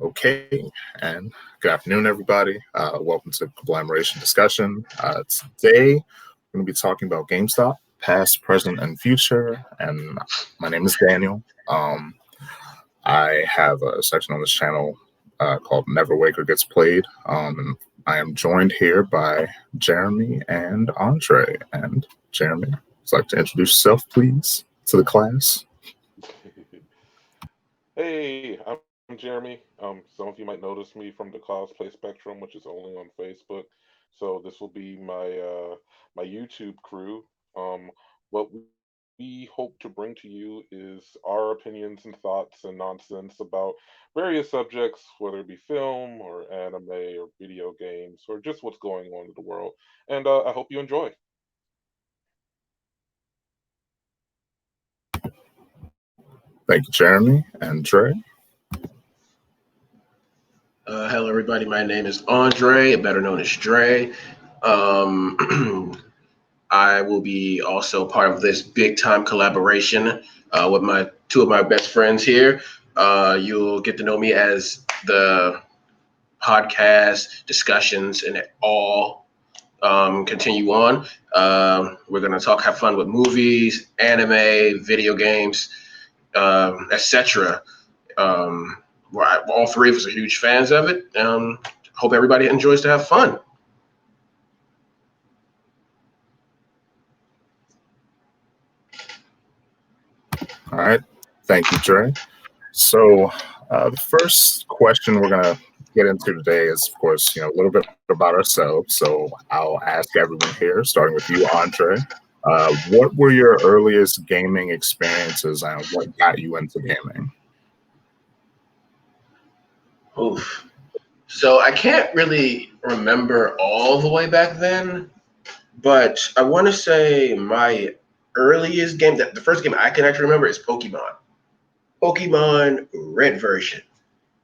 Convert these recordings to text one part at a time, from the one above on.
Okay, and good afternoon, everybody. Welcome to CoBlamoration discussion. Today, we're going to be talking about GameStop, past, present, and future. And my name is Daniel. I have a section on this channel called Never Waker Gets Played. And I am joined here by Jeremy and Andre. And Jeremy, would you like to introduce yourself, please, to the class? Hey, I'm Jeremy. Some of you might notice me from the cosplay spectrum, which is only on Facebook. So this will be my YouTube crew. What we hope to bring to you is our opinions and thoughts and nonsense about various subjects, whether it be film or anime or video games or just what's going on in the world. And I hope you enjoy. Thank you, Jeremy and Dre. Hello, everybody. My name is Andre, better known as Dre. I will be also part of this big time collaboration with my two of my best friends here. You'll get to know me as the podcast discussions and it all continue on. We're gonna have fun with movies, anime, video games, etc. All three of us are huge fans of it. Hope everybody enjoys to have fun. All right. Thank you, Dre. So, the first question we're going to get into today is, of course, a little bit about ourselves. So, I'll ask everyone here, starting with you, Andre. What were your earliest gaming experiences and what got you into gaming? Oof. So I can't really remember all the way back then, but I want to say my earliest game, that the first game I can actually remember is Pokemon. Pokemon Red version.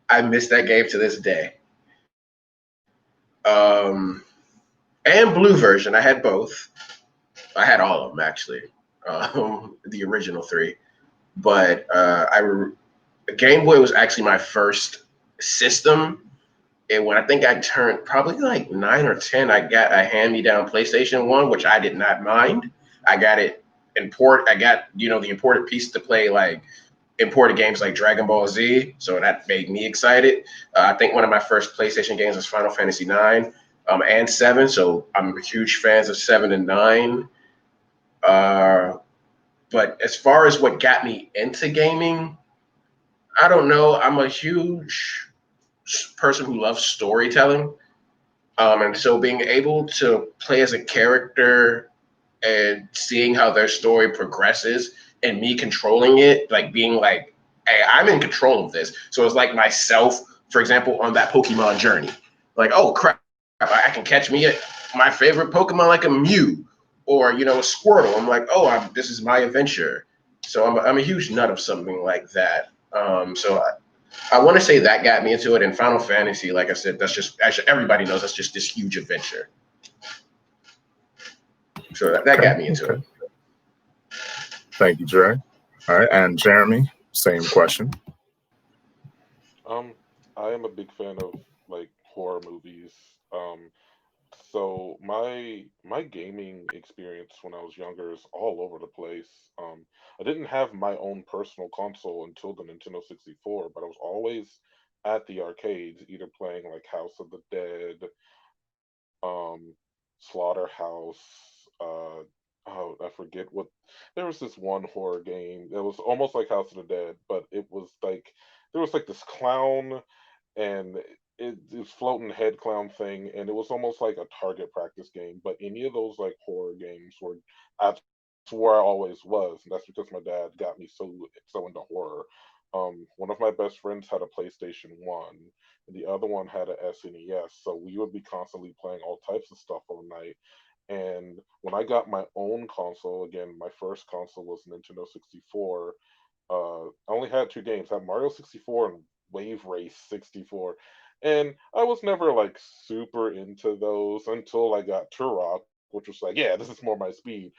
I miss that game to this day. And Blue version. I had both. I had all of them actually. The original three. But Game Boy was actually my first system. And when I think I turned probably like 9 or 10, I got a hand-me-down PlayStation 1, which I did not mind. I got it I got, the imported piece to play like imported games like Dragon Ball Z. So that made me excited. I think one of my first PlayStation games was Final Fantasy 9 and 7. So I'm huge fans of 7 and 9. Uh, but as far as what got me into gaming, I don't know. I'm a huge person who loves storytelling. And so being able to play as a character and seeing how their story progresses and me controlling it, like being like, hey, I'm in control of this. So it's like myself, for example, on that Pokemon journey. Like, oh crap, I can catch me at my favorite Pokemon like a Mew or, a Squirtle. I'm like, oh, this is my adventure. So I'm a huge nut of something like that. I want to say that got me into it. In Final Fantasy, like I said, that's just actually everybody knows that's just this huge adventure. So that got me into it. Thank you, Dre. All right, and Jeremy, same question. Um, I am a big fan of like horror movies. Um, so my gaming experience when I was younger is all over the place. I didn't have my own personal console until the Nintendo 64, but I was always at the arcades, either playing like House of the Dead, Slaughterhouse. Oh, I forget what. There was this one horror game that was almost like House of the Dead, but it was like there was like this clown and this floating head clown thing, and it was almost like a target practice game. But any of those like horror games were that's where I always was, and that's because my dad got me so into horror. One of my best friends had a PlayStation One, and the other one had a SNES, so we would be constantly playing all types of stuff all night. And when I got my own console, again, my first console was Nintendo 64. I only had two games. I had Mario 64 and Wave Race 64. And I was never like super into those until I got Turok, which was like, yeah, this is more my speed.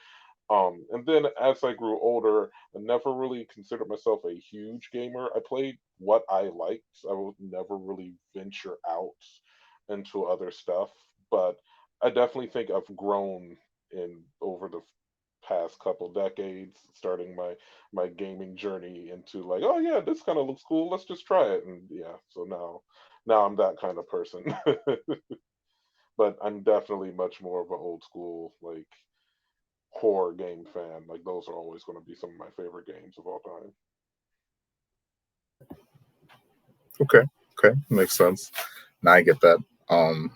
And then as I grew older, I never really considered myself a huge gamer. I played what I liked. I would never really venture out into other stuff. But I definitely think I've grown in over the past couple decades, starting my gaming journey into like, oh yeah, this kind of looks cool. Let's just try it. And yeah, so now I'm that kind of person. But I'm definitely much more of an old school like horror game fan. Like those are always going to be some of my favorite games of all time. Okay, okay, makes sense. Now I get that. Um,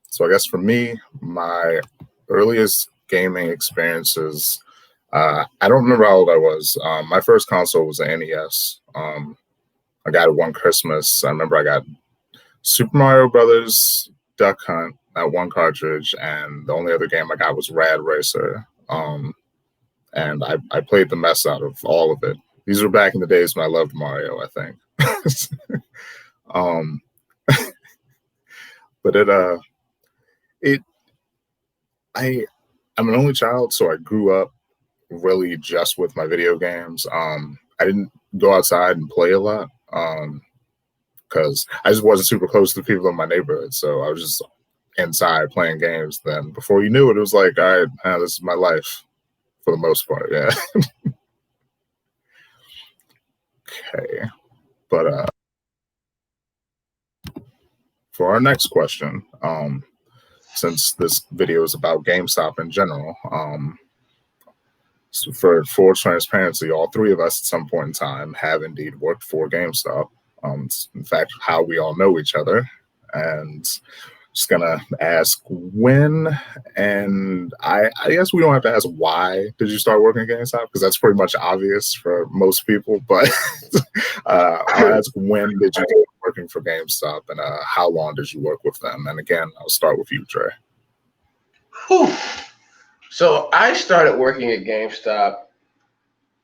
so I guess for me, my earliest gaming experiences, I don't remember how old I was. My first console was an NES. I got it one Christmas. I remember I got Super Mario Brothers, Duck Hunt, that one cartridge, and the only other game I got was Rad Racer. And I played the mess out of all of it. These were back in the days when I loved Mario, I think. um, but it I I'm an only child, so I grew up really just with my video games. I didn't go outside and play a lot because I just wasn't super close to the people in my neighborhood. So I was just inside playing games. Then before you knew it, it was like, all right, this is my life for the most part. Yeah. Okay. But for our next question, since this video is about GameStop in general, so for full transparency, all three of us at some point in time have indeed worked for GameStop. It's in fact how we all know each other. And just gonna ask when, and I guess we don't have to ask why did you start working at GameStop because that's pretty much obvious for most people. But I'll ask when did you start working for GameStop and how long did you work with them? And again, I'll start with you, Trey. Whew. So I started working at GameStop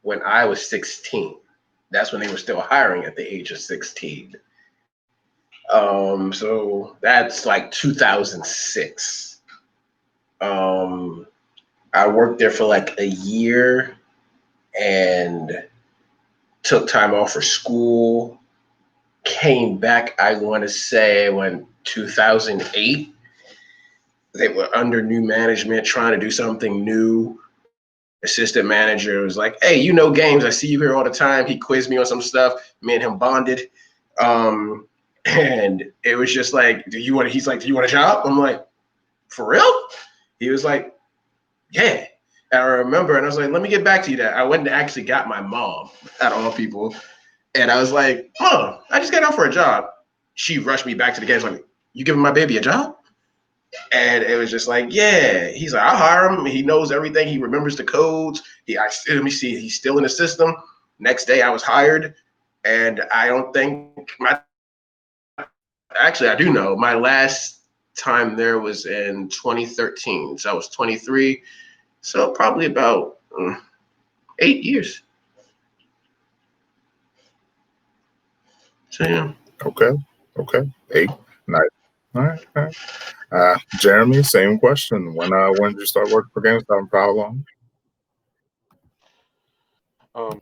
when I was 16. That's when they were still hiring at the age of 16. So that's like 2006. Um, I worked there for like a year and took time off for school. Came back, I want to say, when 2008. They were under new management, trying to do something new. Assistant manager was like, "Hey, you know games? I see you here all the time." He quizzed me on some stuff. Me and him bonded, and it was just like, "Do you want?" He's like, "Do you want a job?" I'm like, "For real?" He was like, "Yeah." And I remember, and I was like, "Let me get back to you." That I went and actually got my mom, out of all people, and I was like, "Mom, I just got out for a job." She rushed me back to the game. Like, "You giving my baby a job?" And it was just like, yeah. He's like, I'll hire him. He knows everything. He remembers the codes. Let me see. He's still in the system. Next day, I was hired, and I don't think my. Actually, I do know my last time there was in 2013. So I was 23. So probably about 8 years. So yeah. Okay. Okay. 8. Nice. All right. All right. Jeremy, same question. When did you start working for GameStop and for how long? Um,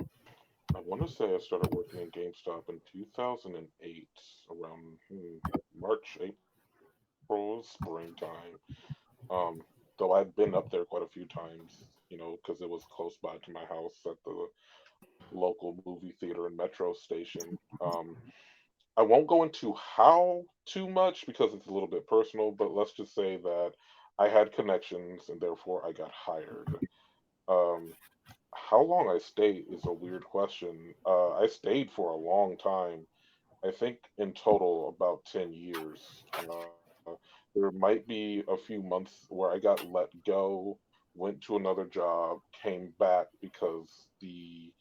I want to say I started working in GameStop in 2008, around March, April, springtime. Um, though I'd been up there quite a few times, because it was close by to my house at the local movie theater and metro station. I won't go into how too much because it's a little bit personal, but let's just say that I had connections and therefore I got hired. Um, how long I stayed is a weird question. I stayed for a long time. I think in total about 10 years. There might be a few months where I got let go, went to another job, came back because the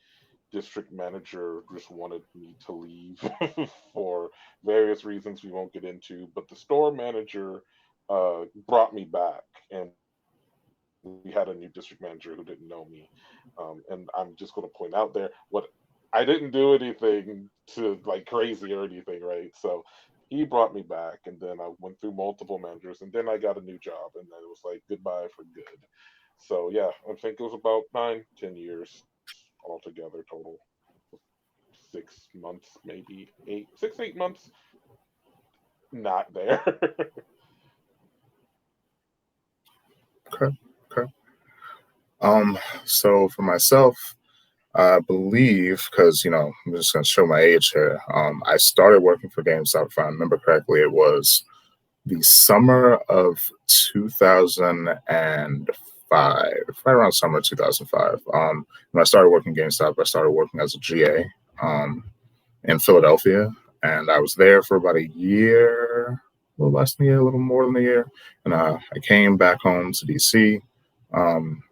district manager just wanted me to leave for various reasons we won't get into. But the store manager brought me back, and we had a new district manager who didn't know me. And I'm just going to point out there what I didn't do anything to like crazy or anything, right? So he brought me back, and then I went through multiple managers, and then I got a new job, and then it was like goodbye for good. So yeah, I think it was about 9, 10 years altogether total. 6 months, maybe 8 months not there. Okay. Okay. So for myself, I believe, because I'm just gonna show my age here. I started working for GameStop, if I remember correctly. It was the summer of 2005, right around summer 2005. When I started working GameStop, I started working as a GA in Philadelphia, and I was there for about a year, a little less than a year, a little more than a year, and I came back home to DC, and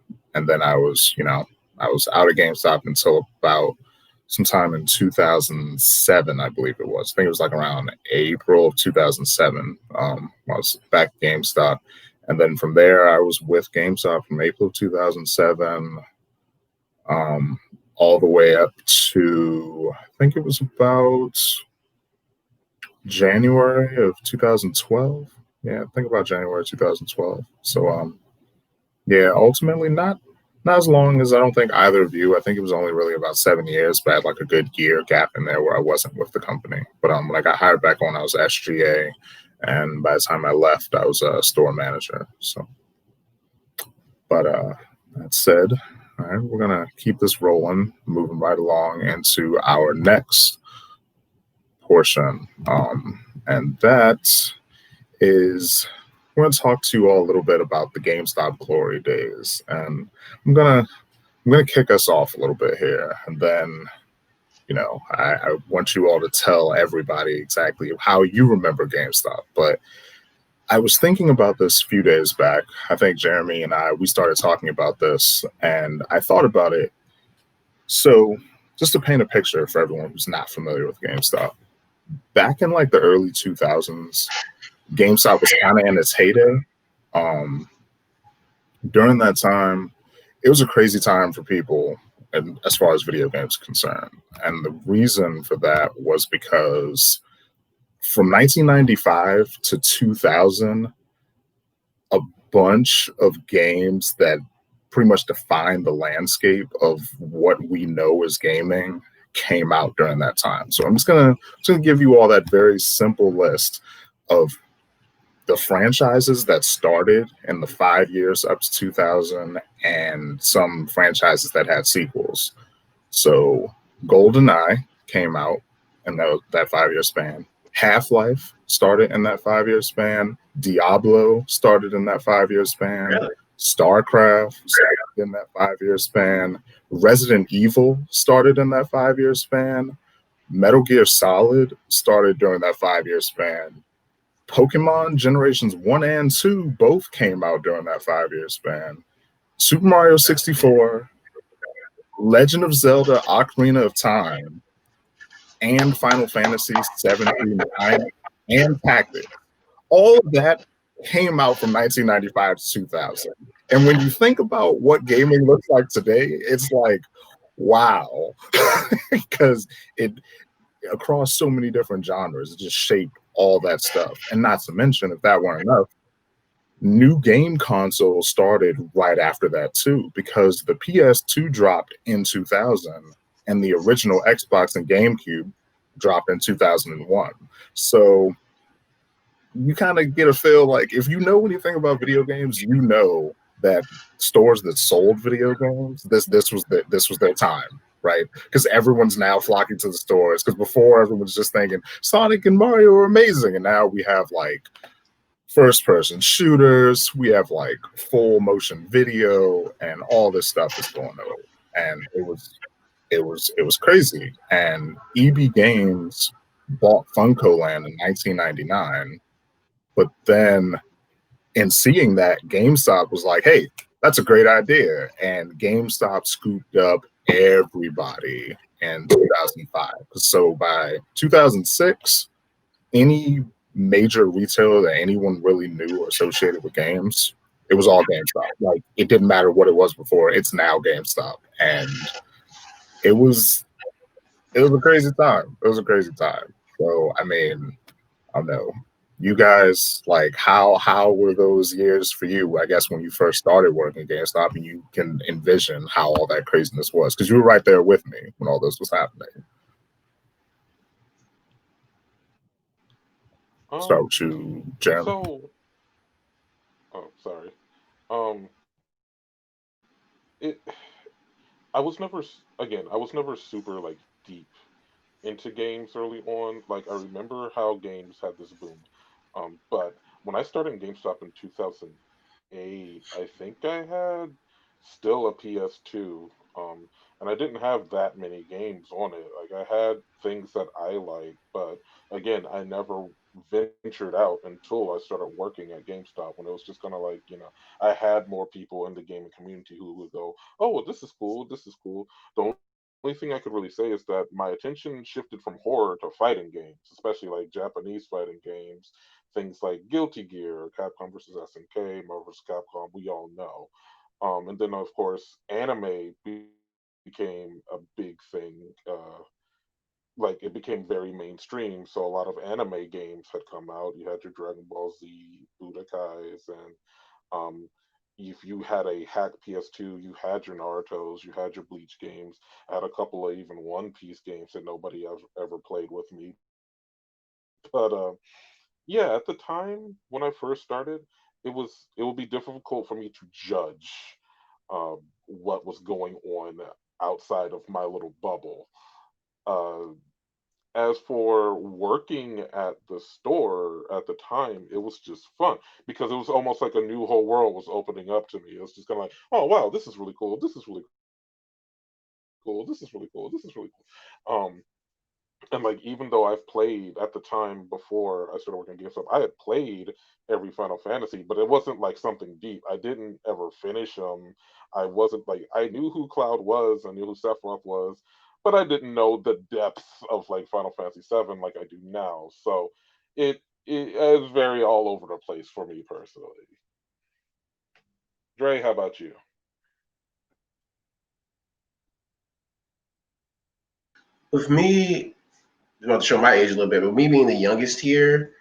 then I was out of GameStop until about sometime in 2007, I believe it was. I think it was like around April of 2007. I was back at GameStop. And then from there, I was with GameStop from April of 2007 all the way up to, I think it was about January of 2012. Yeah, I think about January 2012. So, yeah, ultimately not as long as I don't think either of you. I think it was only really about 7 years, but I had like a good year gap in there where I wasn't with the company. But when I got hired back on, I was SGA, and by the time I left, I was a store manager. So, but that said, all right, we're gonna keep this rolling, moving right along into our next portion, and that is we're gonna talk to you all a little bit about the GameStop glory days, and I'm gonna kick us off a little bit here, and then I want you all to tell everybody exactly how you remember GameStop. But I was thinking about this a few days back. I think Jeremy and we started talking about this, and I thought about it. So just to paint a picture for everyone who's not familiar with GameStop, back in like the early 2000s, GameStop was kind of in its heyday. Um, During that time, it was a crazy time for people, and as far as video games are concerned. And the reason for that was because from 1995 to 2000, a bunch of games that pretty much defined the landscape of what we know as gaming came out during that time. So I'm just gonna give you all that very simple list of the franchises that started in the 5 years up to 2000 and some franchises that had sequels. So GoldenEye came out in that 5 year span. Half-Life started in that 5 year span. Diablo started in that 5 year span. Really? StarCraft started in that 5 year span. Resident Evil started in that 5 year span. Metal Gear Solid started during that 5 year span. Pokemon Generations 1 and 2 both came out during that 5 year span. Super Mario 64, Legend of Zelda Ocarina of Time, and Final Fantasy 7 through 9, and Tactics. All of that came out from 1995 to 2000. And when you think about what gaming looks like today, it's like, wow. Because it across so many different genres, it just shaped all that stuff. And not to mention, if that weren't enough, new game consoles started right after that too, because the PS2 dropped in 2000 and the original Xbox and GameCube dropped in 2001. So you kind of get a feel like if you know anything about video games, you know that stores that sold video games, this was their time, right? Because everyone's now flocking to the stores. Because before everyone was just thinking Sonic and Mario are amazing, and now we have like first person shooters, we have like full motion video, and all this stuff is going on. And it was crazy. And EB Games bought Funko Land in 1999, but then in seeing that, GameStop was like, hey, that's a great idea. And GameStop scooped up everybody in 2005. So by 2006, any major retailer that anyone really knew or associated with games, it was all GameStop. Like, it didn't matter what it was before, it's now GameStop. And it was a crazy time. It was a crazy time. So, I mean, I don't know. you guys, like, how were those years for you? I guess when you first started working at GameStop, and you can envision how all that craziness was, because you were right there with me when all this was happening. Start with you, Jeremy. So, oh, sorry. Um, it. I was never again. I was never super like deep into games early on. Like I remember how games had this boom. But when I started in GameStop in 2008, I think I had still a PS2. And I didn't have that many games on it. Like I had things that I liked, but again, I never ventured out until I started working at GameStop when it was just kind of like, I had more people in the gaming community who would go, "Oh, well, this is cool. This is cool." The only thing I could really say is that my attention shifted from horror to fighting games, especially like Japanese fighting games, things like Guilty Gear, Capcom versus SNK, Marvel vs. Capcom, we all know. And then of course, anime became a big thing. Like it became very mainstream, so a lot of anime games had come out. You had your Dragon Ball Z, Budokais, and um, if you had a hack PS2, you had your Naruto's, you had your Bleach games. I had a couple of even One Piece games that nobody ever played with me. But yeah, at the time when I first started, it would be difficult for me to judge what was going on outside of my little bubble. Uh, as for working at the store at the time, it was just fun because it was almost like a new whole world was opening up to me. It was just kind of like, oh wow, this is really cool. This is really cool. This is really cool. This is really cool. And like even though I've played at the time before I started working at GameStop, I had played every Final Fantasy, but it wasn't like something deep. I didn't ever finish them. I wasn't like I knew who Cloud was, I knew who Sephiroth was, but I didn't know the depths of like Final Fantasy VII like I do now. So it is very all over the place for me personally. Dre, how about you? With me, not to show my age a little bit, but me being the youngest here,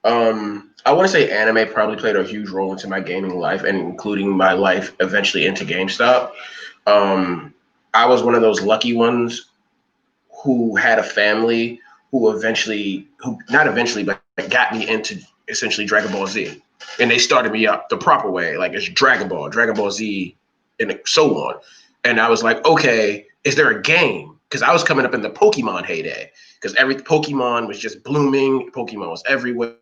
I want to say anime probably played a huge role into my gaming life and including my life eventually into GameStop. Um, I was one of those lucky ones who had a family who not eventually, but got me into essentially Dragon Ball Z. And they started me up the proper way, like it's Dragon Ball Z, and so on. And I was like, okay, is there a game? Because I was coming up in the Pokemon heyday, because every Pokemon was just blooming, Pokemon was everywhere.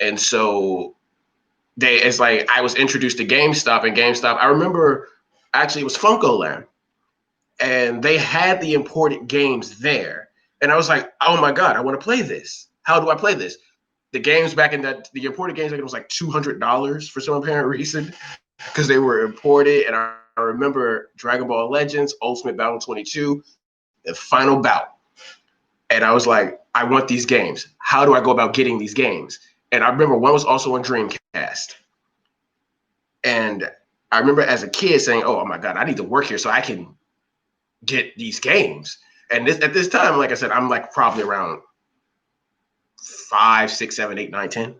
And so it's like I was introduced to GameStop, and GameStop, I remember actually it was Funko Land, and they had the imported games there. And I was like, oh my God, I want to play this. How do I play this? The games back in the imported games, it was like $200 for some apparent reason because they were imported. And I remember Dragon Ball Legends, Ultimate Battle 22, the final bout. And I was like, I want these games. How do I go about getting these games? And I remember one was also on Dreamcast. And I remember as a kid saying, oh my God, I need to work here so I can get these games. And at this time, like I said, I'm like probably around 5, 6, 7, 8, 9, 10.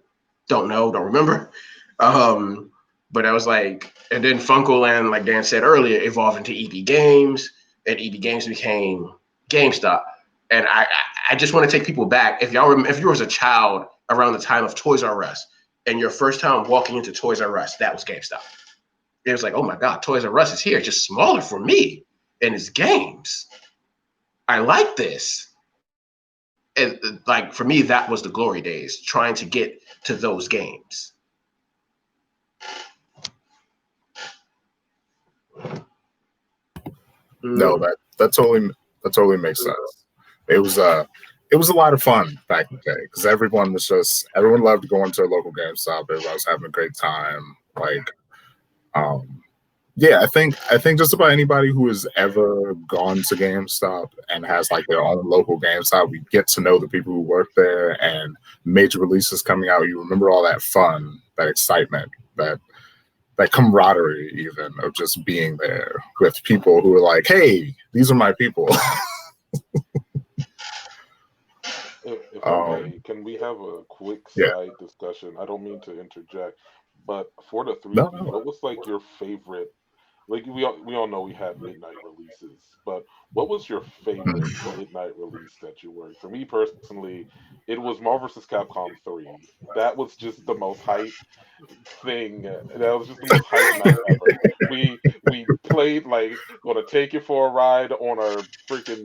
Don't know, don't remember. But I was like, and then Funko Land, like Dan said earlier, evolved into EB Games, and EB Games became GameStop. And I just want to take people back. If you was a child around the time of Toys R Us, and your first time walking into Toys R Us, that was GameStop. It was like, oh my God, Toys R Us is here, just smaller for me, and it's games. I like this. And like for me, that was the glory days, trying to get to those games. No, that totally makes sense. It was a lot of fun back in the day because everyone loved going to a local GameStop. Everyone was having a great time. Like, yeah, I think just about anybody who has ever gone to GameStop and has like their own local GameStop, we get to know the people who work there and major releases coming out. You remember all that fun, that excitement, that camaraderie even of just being there with people who are like, hey, these are my people. If Okay, can we have a quick Yeah. side discussion? I don't mean to interject, but for the No, 3D, no. what was like your favorite? Like we all know we had midnight releases, but what was your favorite Mhm. midnight release that you worked? For me personally, it was Marvel vs. Capcom 3. That was just the most hype thing. That was just the most hype night ever. We played like gonna take it for a ride on our freaking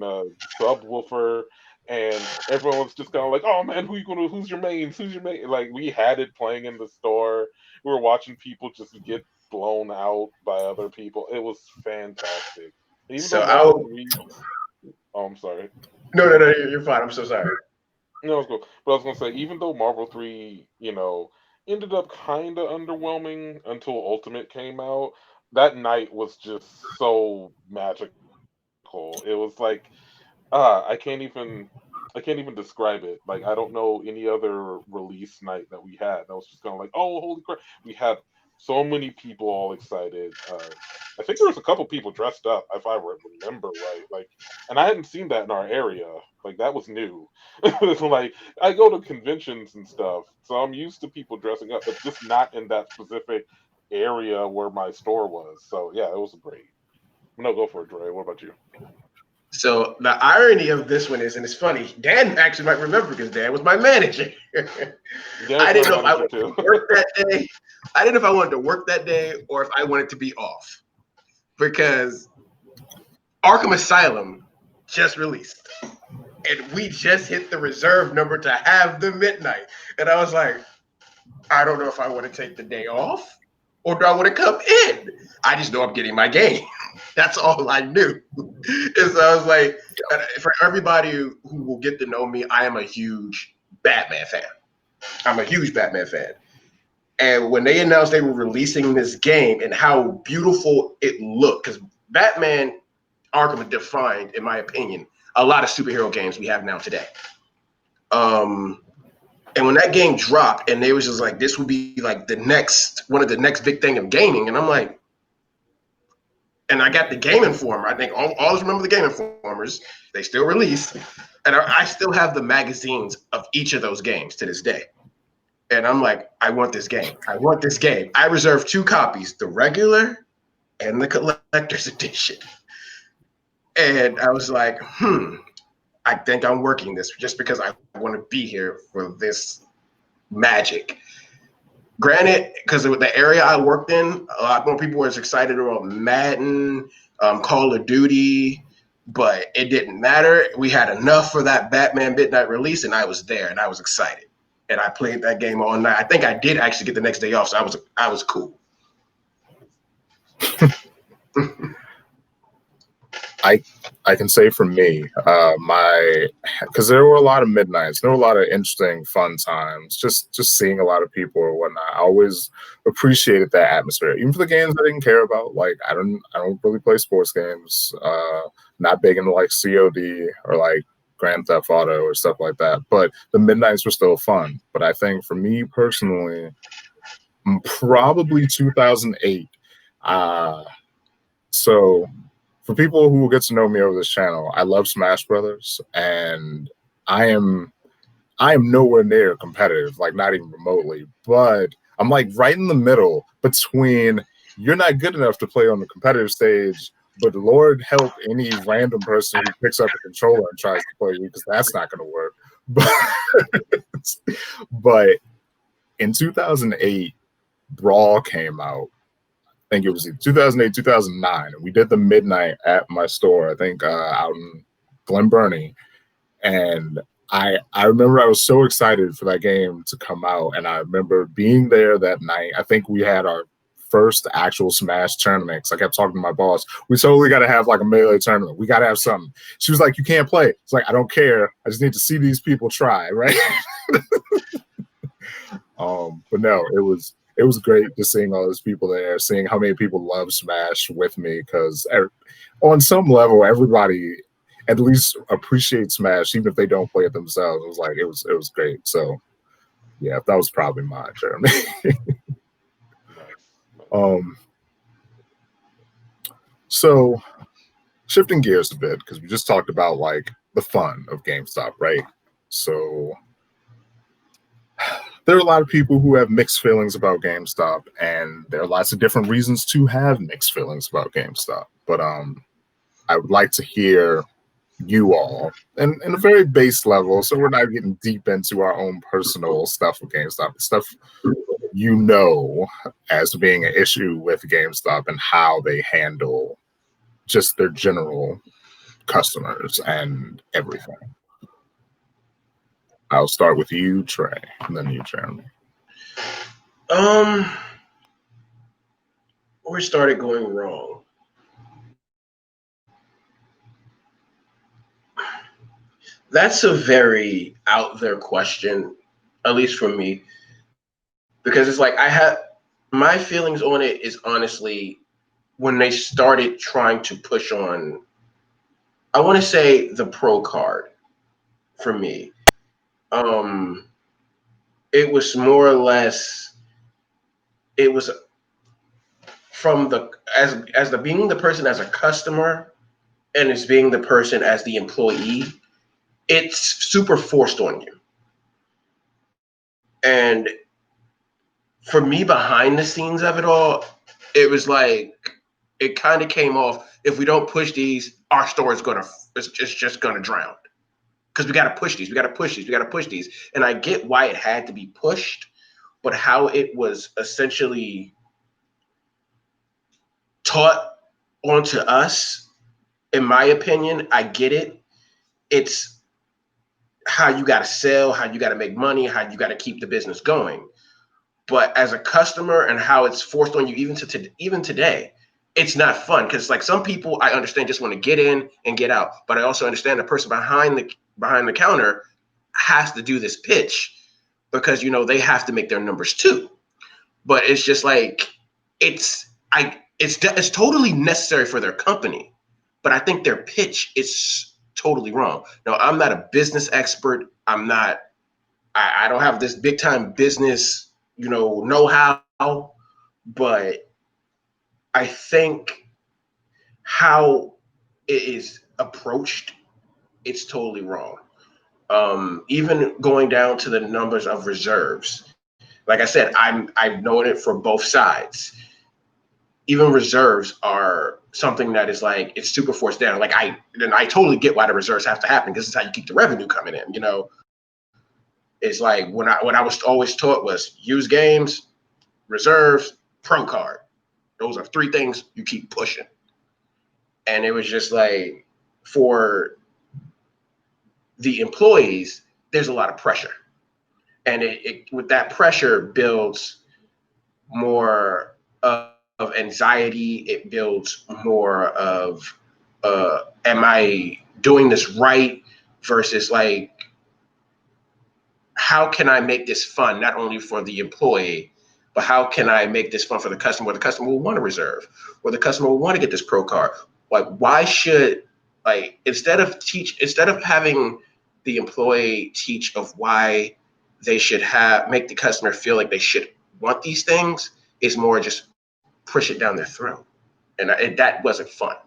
subwoofer, and everyone was just kind of like, "Oh man, who's your mains? Who's your main?" Like we had it playing in the store. We were watching people just get blown out by other people. It was fantastic. Even though So Marvel I'll 3, oh, I'm sorry. no, you're fine. I'm so sorry. No, it's cool. But I was gonna say, even though Marvel 3, ended up kinda underwhelming until Ultimate came out, that night was just so magical. It was like, I can't even describe it. Like I don't know any other release night that we had. That was just kind of like, oh, holy crap! We had so many people all excited. I think there was a couple people dressed up, if I remember right. Like, and I hadn't seen that in our area. Like that was new. Like I go to conventions and stuff, so I'm used to people dressing up, but just not in that specific area where my store was. So yeah, it was great. No, go for it, Dre. What about you? So the irony of this one is, and it's funny, Dan actually might remember because Dan was my manager. Dan was I my didn't know if I manager wanted to too. work that day. I didn't know if I wanted to work that day or if I wanted to be off because Arkham Asylum just released. And we just hit the reserve number to have the midnight. And I was like, I don't know if I want to take the day off or do I want to come in? I just know I'm getting my game. That's all I knew. And so I was like, for everybody who will get to know me, I am a huge Batman fan. I'm a huge Batman fan. And when they announced they were releasing this game and how beautiful it looked, because Batman Arkham defined, in my opinion, a lot of superhero games we have now today. Um, and when that game dropped, and they was just like, this would be like the next one of the next big thing of gaming, and I'm like, and I got the Game Informer. I think always remember the Game Informers. They still release, and I still have the magazines of each of those games to this day. And I'm like, I want this game. I want this game. I reserved 2 copies, the regular and the collector's edition. And I was like, I think I'm working this just because I want to be here for this magic. Granted, because of the area I worked in, a lot more people were excited about Madden, Call of Duty, but it didn't matter. We had enough for that Batman Midnight release, and I was there, and I was excited. And I played that game all night. I think I did actually get the next day off, so I was cool. I can say for me, because there were a lot of midnights, there were a lot of interesting, fun times. Just seeing a lot of people or whatnot. I always appreciated that atmosphere, even for the games I didn't care about. Like I don't really play sports games. Not big into like COD or like Grand Theft Auto or stuff like that. But the midnights were still fun. But I think for me personally, probably 2008. So for people who will get to know me over this channel, I love Smash Brothers, and I am nowhere near competitive, like not even remotely. But I'm like right in the middle between you're not good enough to play on the competitive stage, but Lord help any random person who picks up a controller and tries to play you because that's not going to work. But in 2008, Brawl came out. I think it was 2008, 2009. And we did the midnight at my store, I think out in Glen Burnie. And I remember I was so excited for that game to come out. And I remember being there that night. I think we had our first actual Smash tournament. So I kept talking to my boss. We totally got to have like a Melee tournament. We got to have something. She was like, you can't play. It's like, I don't care. I just need to see these people try, right? But no, it was great just seeing all those people there, seeing how many people love Smash with me, because on some level, everybody at least appreciates Smash, even if they don't play it themselves. It was great. So yeah, that was probably mine, Jeremy. Nice. So shifting gears a bit, because we just talked about like the fun of GameStop, right? So there are a lot of people who have mixed feelings about GameStop, and there are lots of different reasons to have mixed feelings about GameStop. But I would like to hear you all and in a very base level, so we're not getting deep into our own personal stuff with GameStop, stuff you know as being an issue with GameStop and how they handle just their general customers and everything. I'll start with you, Trey, and then you, Jeremy. Where started going wrong? That's a very out there question, at least for me, because it's like I have my feelings on it is honestly when they started trying to push on, I want to say the pro card for me. Um, it was more or less, it was from the as the being the person as a customer and as being the person as the employee, it's super forced on you. And for me, behind the scenes of it all, it was like it kind of came off. If we don't push these, our store is gonna it's just gonna drown because we got to push these, we got to push these, we got to push these. And I get why it had to be pushed, but how it was essentially taught onto us, in my opinion, I get it. It's how you got to sell, how you got to make money, how you got to keep the business going. But as a customer and how it's forced on you even today, it's not fun because like some people I understand just want to get in and get out, but I also understand the person behind the counter has to do this pitch because they have to make their numbers too. But it's just like it's totally necessary for their company, but I think their pitch is totally wrong. Now I'm not a business expert. I don't have this big time business, know-how, but I think how it is approached, it's totally wrong. Even going down to the numbers of reserves. Like I said, I've known it for both sides. Even reserves are something that is like it's super forced down. Like I totally get why the reserves have to happen because it's how you keep the revenue coming in. It's like what I was always taught was use games, reserves, pro card. Those are three things you keep pushing. And it was just like for the employees, there's a lot of pressure. And with that pressure builds more of anxiety. It builds more of am I doing this right versus like how can I make this fun not only for the employee, but how can I make this fun for the customer where the customer will want to reserve, where the customer will want to get this pro card? Like why should instead of having the employee teach of why they should make the customer feel like they should want these things is more just push it down their throat. And that wasn't fun.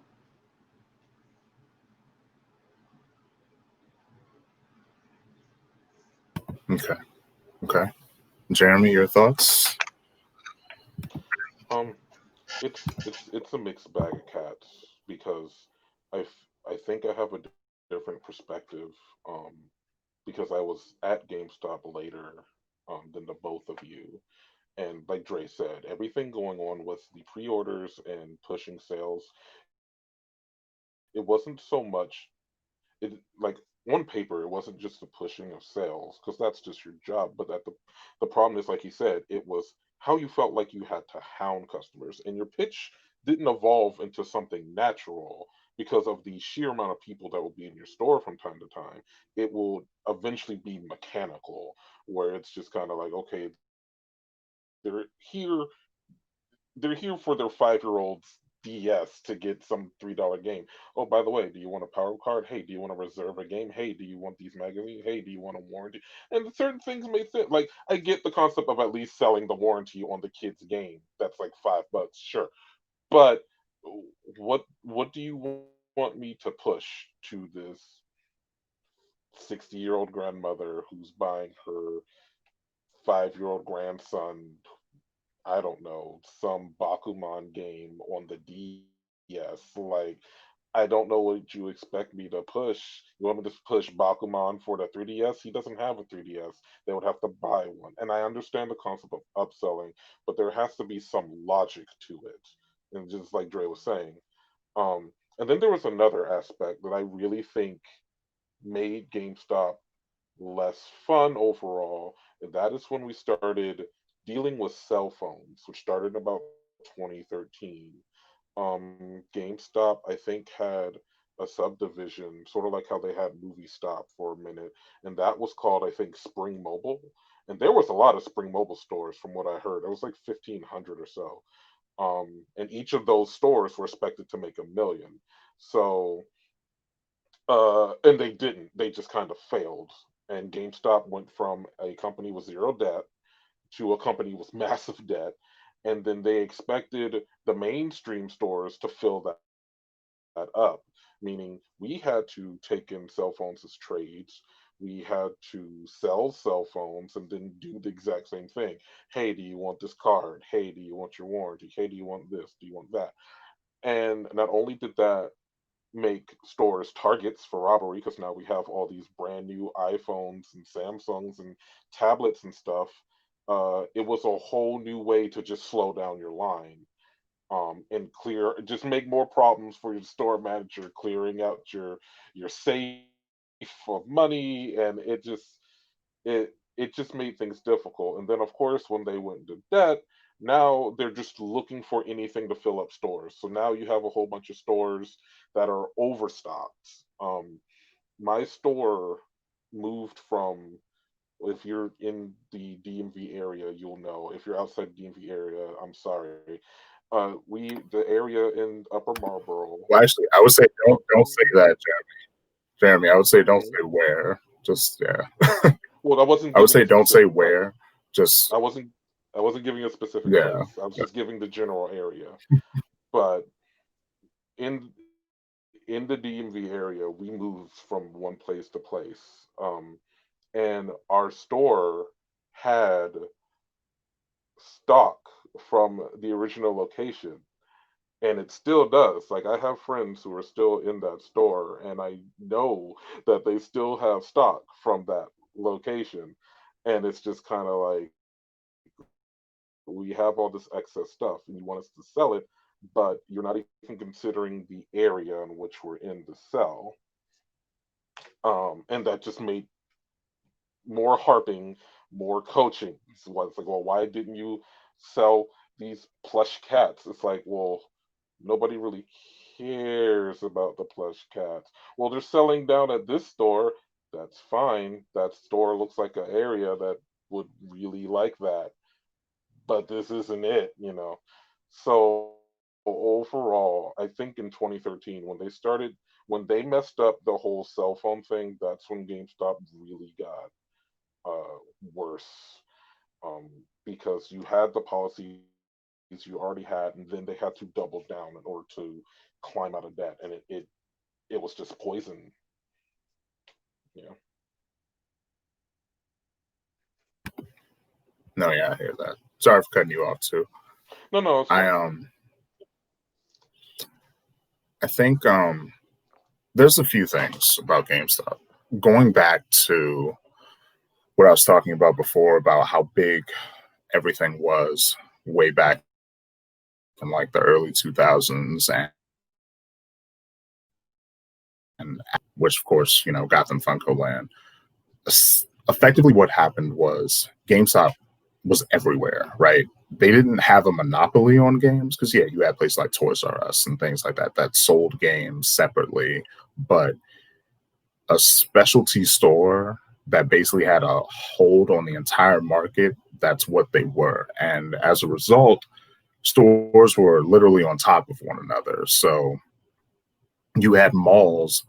Okay. Okay. Jeremy, your thoughts? Um, it's a mixed bag of cats because I think I have a different perspective. Um, because I was at GameStop later than the both of you. And like Dre said, everything going on with the pre-orders and pushing sales, it wasn't so much it like on paper it wasn't just the pushing of sales because that's just your job, but that the problem is like he said, it was how you felt like you had to hound customers and your pitch didn't evolve into something natural because of the sheer amount of people that will be in your store from time to time. It will eventually be mechanical where it's just kind of like, okay, they're here they're here for their 5-year-old's DS to get some $3 game. Oh, by the way, do you want a power card? Hey, do you want to reserve a game? Hey, do you want these magazines? Hey, do you want a warranty? And certain things make sense. Like I get the concept of at least selling the warranty on the kid's game. That's like $5, sure. But what do you want me to push to this 60-year-old grandmother who's buying her 5-year-old grandson, I don't know, some Bakuman game on the DS. Like, I don't know what you expect me to push. You want me to push Bakuman for the 3DS? He doesn't have a 3DS. They would have to buy one. And I understand the concept of upselling, but there has to be some logic to it. And just like Dre was saying. And then there was another aspect that I really think made GameStop less fun overall, and that is when we started dealing with cell phones, which started in about 2013. GameStop, I think, had a subdivision, sort of like how they had Movie Stop for a minute, and that was called, I think, Spring Mobile. And there was a lot of Spring Mobile stores, from what I heard. It was like 1,500 or so. And each of those stores were expected to make 1 million. So and they didn't. They just kind of failed. And GameStop went from a company with zero debt to a company with massive debt. And then they expected the mainstream stores to fill that up, meaning we had to take in cell phones as trades. We had to sell cell phones and then do the exact same thing. Hey, do you want this card? Hey, do you want your warranty? Hey, do you want this? Do you want that? And not only did that make stores targets for robbery, because now we have all these brand new iPhones and Samsungs and tablets and stuff. It was a whole new way to just slow down your line, and clear, just make more problems for your store manager clearing out your safe of money, and it just made things difficult. And then, of course, when they went into debt, now they're just looking for anything to fill up stores. So now you have a whole bunch of stores that are overstocked. My store moved from, if you're in the DMV area, you'll know. If you're outside the DMV area, I'm sorry. The area in Upper Marlboro. Well, actually, I would say don't say that, Jeremy. I would say don't Mhm. say where. Just yeah. Well, I wasn't I would giving say a don't say specific place. where. Just I wasn't I wasn't giving a specific yeah. place. I was just giving the general area. But in in the DMV area, we moved from one place to place. And our store had stock from the original location, and it still does. Like, I have friends who are still in that store, and I know that they still have stock from that location. And it's just kind of like, we have all this excess stuff and you want us to sell it, but you're not even considering the area in which we're in to sell. And that just made more harping, more coaching. So it's like, well, why didn't you sell these plush cats? It's like, well, nobody really cares about the plush cats. Well, they're selling down at this store. That's fine. That store looks like an area that would really like that, but this isn't it. So overall, I think in 2013, when they messed up the whole cell phone thing, that's when GameStop really got worse, because you had the policies you already had, and then they had to double down in order to climb out of debt, and it was just poison. Yeah. No, yeah, I hear that. Sorry for cutting you off too. No, no, it's I fine. I think there's a few things about GameStop. Going back to what I was talking about before about how big everything was way back in like the early 2000s, and which of course got them Funko Land. Effectively, what happened was GameStop was everywhere, right? They didn't have a monopoly on games because yeah, you had places like Toys R Us and things like that that sold games separately, but a specialty store that basically had a hold on the entire market, that's what they were. And as a result, stores were literally on top of one another. So you had malls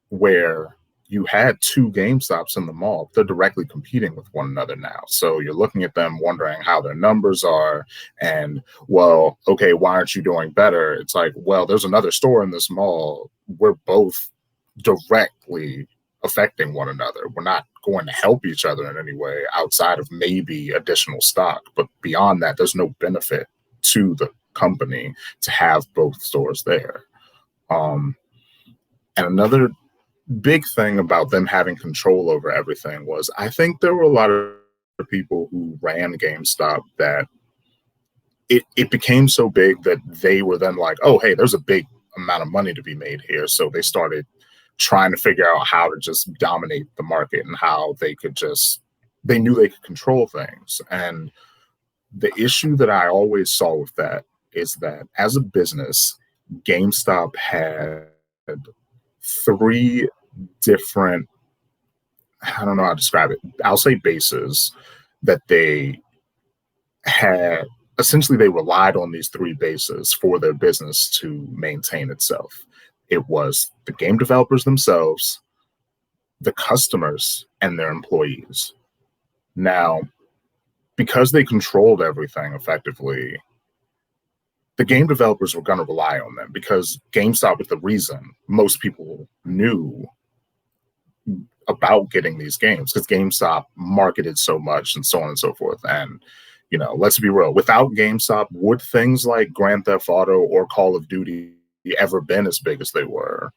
where you had two GameStops in the mall. They're directly competing with one another now. So you're looking at them wondering how their numbers are. And, well, okay, why aren't you doing better? It's like, well, there's another store in this mall. We're both directly affecting one another. We're not going to help each other in any way outside of maybe additional stock. But beyond that, there's no benefit to the company to have both stores there. And another big thing about them having control over everything was I think there were a lot of people who ran GameStop that it became so big that they were then like, oh, hey, there's a big amount of money to be made here. So they started trying to figure out how to just dominate the market and how they knew they could control things. And the issue that I always saw with that is that as a business, GameStop had three different, I don't know how to describe it, I'll say bases that they had. Essentially, they relied on these three bases for their business to maintain itself. It was the game developers themselves, the customers, and their employees. Now, because they controlled everything effectively, the game developers were going to rely on them because GameStop was the reason most people knew about getting these games, because GameStop marketed so much and so on and so forth. And, let's be real, without GameStop, would things like Grand Theft Auto or Call of Duty ever been as big as they were?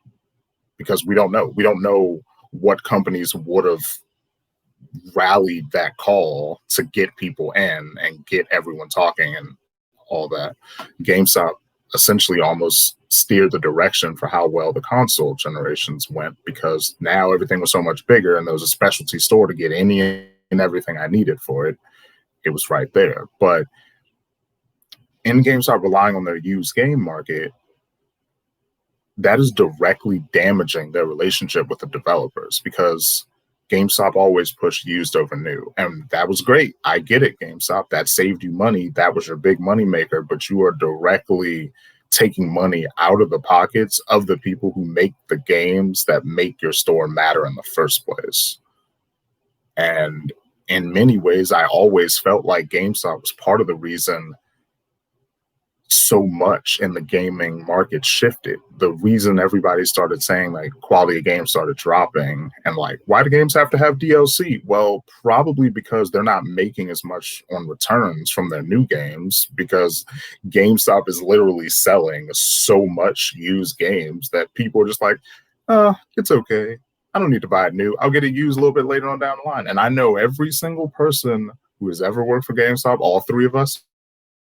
Because we don't know. We don't know what companies would have rallied that call to get people in and get everyone talking and all that. GameStop essentially almost steered the direction for how well the console generations went, because now everything was so much bigger and there was a specialty store to get any and everything I needed for it. It was right there. But in GameStop relying on their used game market, that is directly damaging their relationship with the developers, because GameStop always pushed used over new. And that was great. I get it, GameStop. That saved you money. That was your big money maker, but you are directly taking money out of the pockets of the people who make the games that make your store matter in the first place. And in many ways, I always felt like GameStop was part of the reason so much in the gaming market shifted. The reason everybody started saying like quality of games started dropping, and like, why do games have to have DLC? Well, probably because they're not making as much on returns from their new games, because GameStop is literally selling so much used games that people are just like, it's okay. I don't need to buy it new. I'll get it used a little bit later on down the line. And I know every single person who has ever worked for GameStop, all three of us,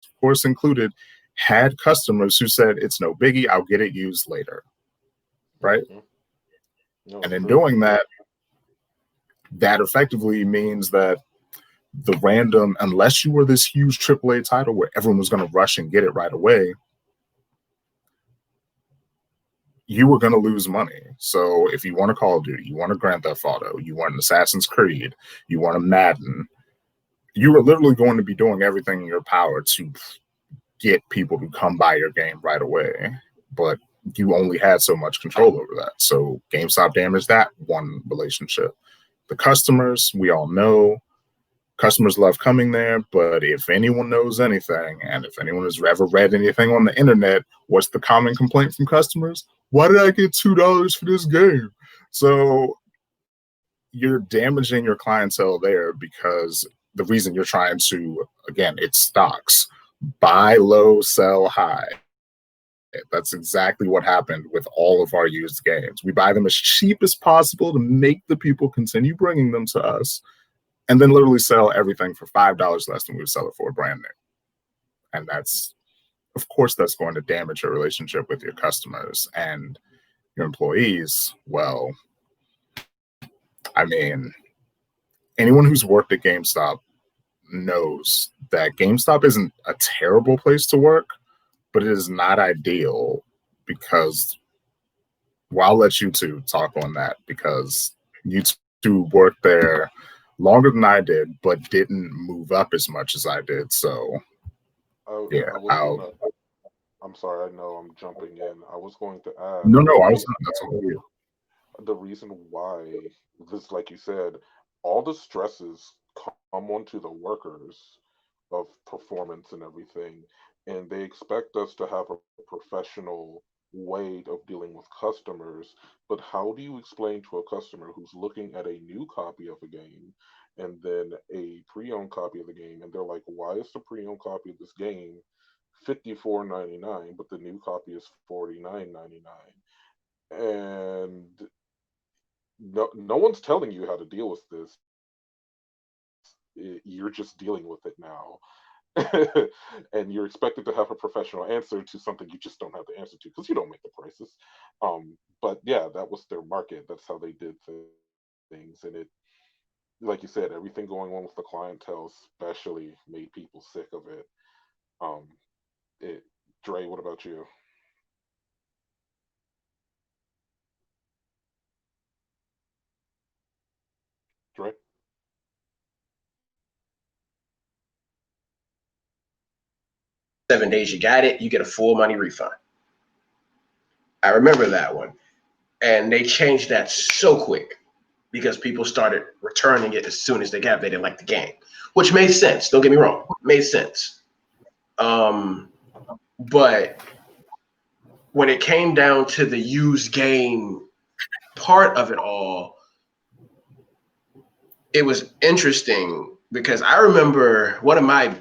of course included, had customers who said, it's no biggie, I'll get it used later. Right? Mm-hmm. No, and in true. doing that, that effectively means that the random, unless you were this huge AAA title where everyone was going to rush and get it right away, you were going to lose money. So if you want a Call of Duty, you want a Grand Theft Auto, you want an Assassin's Creed, you want a Madden, you were literally going to be doing everything in your power to get people to come buy your game right away. But you only had so much control over that. So GameStop damaged that one relationship. The customers, we all know, customers love coming there, but if anyone knows anything, and if anyone has ever read anything on the internet, what's the common complaint from customers? Why did I get $2 for this game? So you're damaging your clientele there, because the reason you're trying to, again, it's stocks. Buy low, sell high. That's exactly what happened with all of our used games. We buy them as cheap as possible to make the people continue bringing them to us, and then literally sell everything for $5 less than we would sell it for brand new. And that's, of course, that's going to damage your relationship with your customers and your employees. Well, I mean, anyone who's worked at GameStop knows that GameStop isn't a terrible place to work, but it is not ideal, because, well, I'll let you two talk on that, because you two worked there longer than I did, but didn't move up as much as I did. So, yeah, I'm sorry, I know I'm jumping in. I was going to add no, I was not. That's all you. the reason why this, like you said, all the stresses come onto the workers of performance and everything, and they expect us to have a professional way of dealing with customers. But how do you explain to a customer who's looking at a new copy of a game and then a pre-owned copy of the game, and they're like, "Why is the pre-owned copy of this game $54.99, but the new copy is $49.99?" And no one's telling you how to deal with this. You're just dealing with it now. And you're expected to have a professional answer to something you just don't have the answer to because you don't make the prices. But yeah, that was their market. That's how they did things, and it, like you said, everything going on with the clientele, especially, made people sick of it. Um, it Dre, what about you? Dre? 7 days you got it, you get a full money refund. I remember that one. And they changed that so quick because people started returning it as soon as they got it. They didn't like the game, which made sense. Don't get me wrong, made sense. Um, but when it came down to the used game part of it all, it was interesting because I remember one of my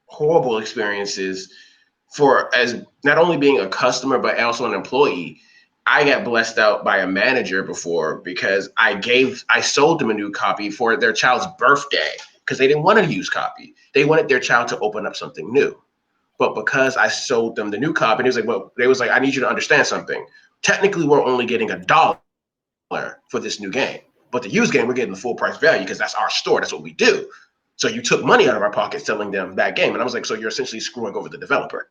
horrible experiences for as not only being a customer but also an employee. I got blessed out by a manager before because I sold them a new copy for their child's birthday because they didn't want a used copy. They wanted their child to open up something new. But because I sold them the new copy, and it was like, well, they was like, I need you to understand something. Technically, we're only getting $1 for this new game. But the used game, we're getting the full price value because that's our store. That's what we do. So you took money out of our pocket selling them that game. And I was like, so you're essentially screwing over the developer.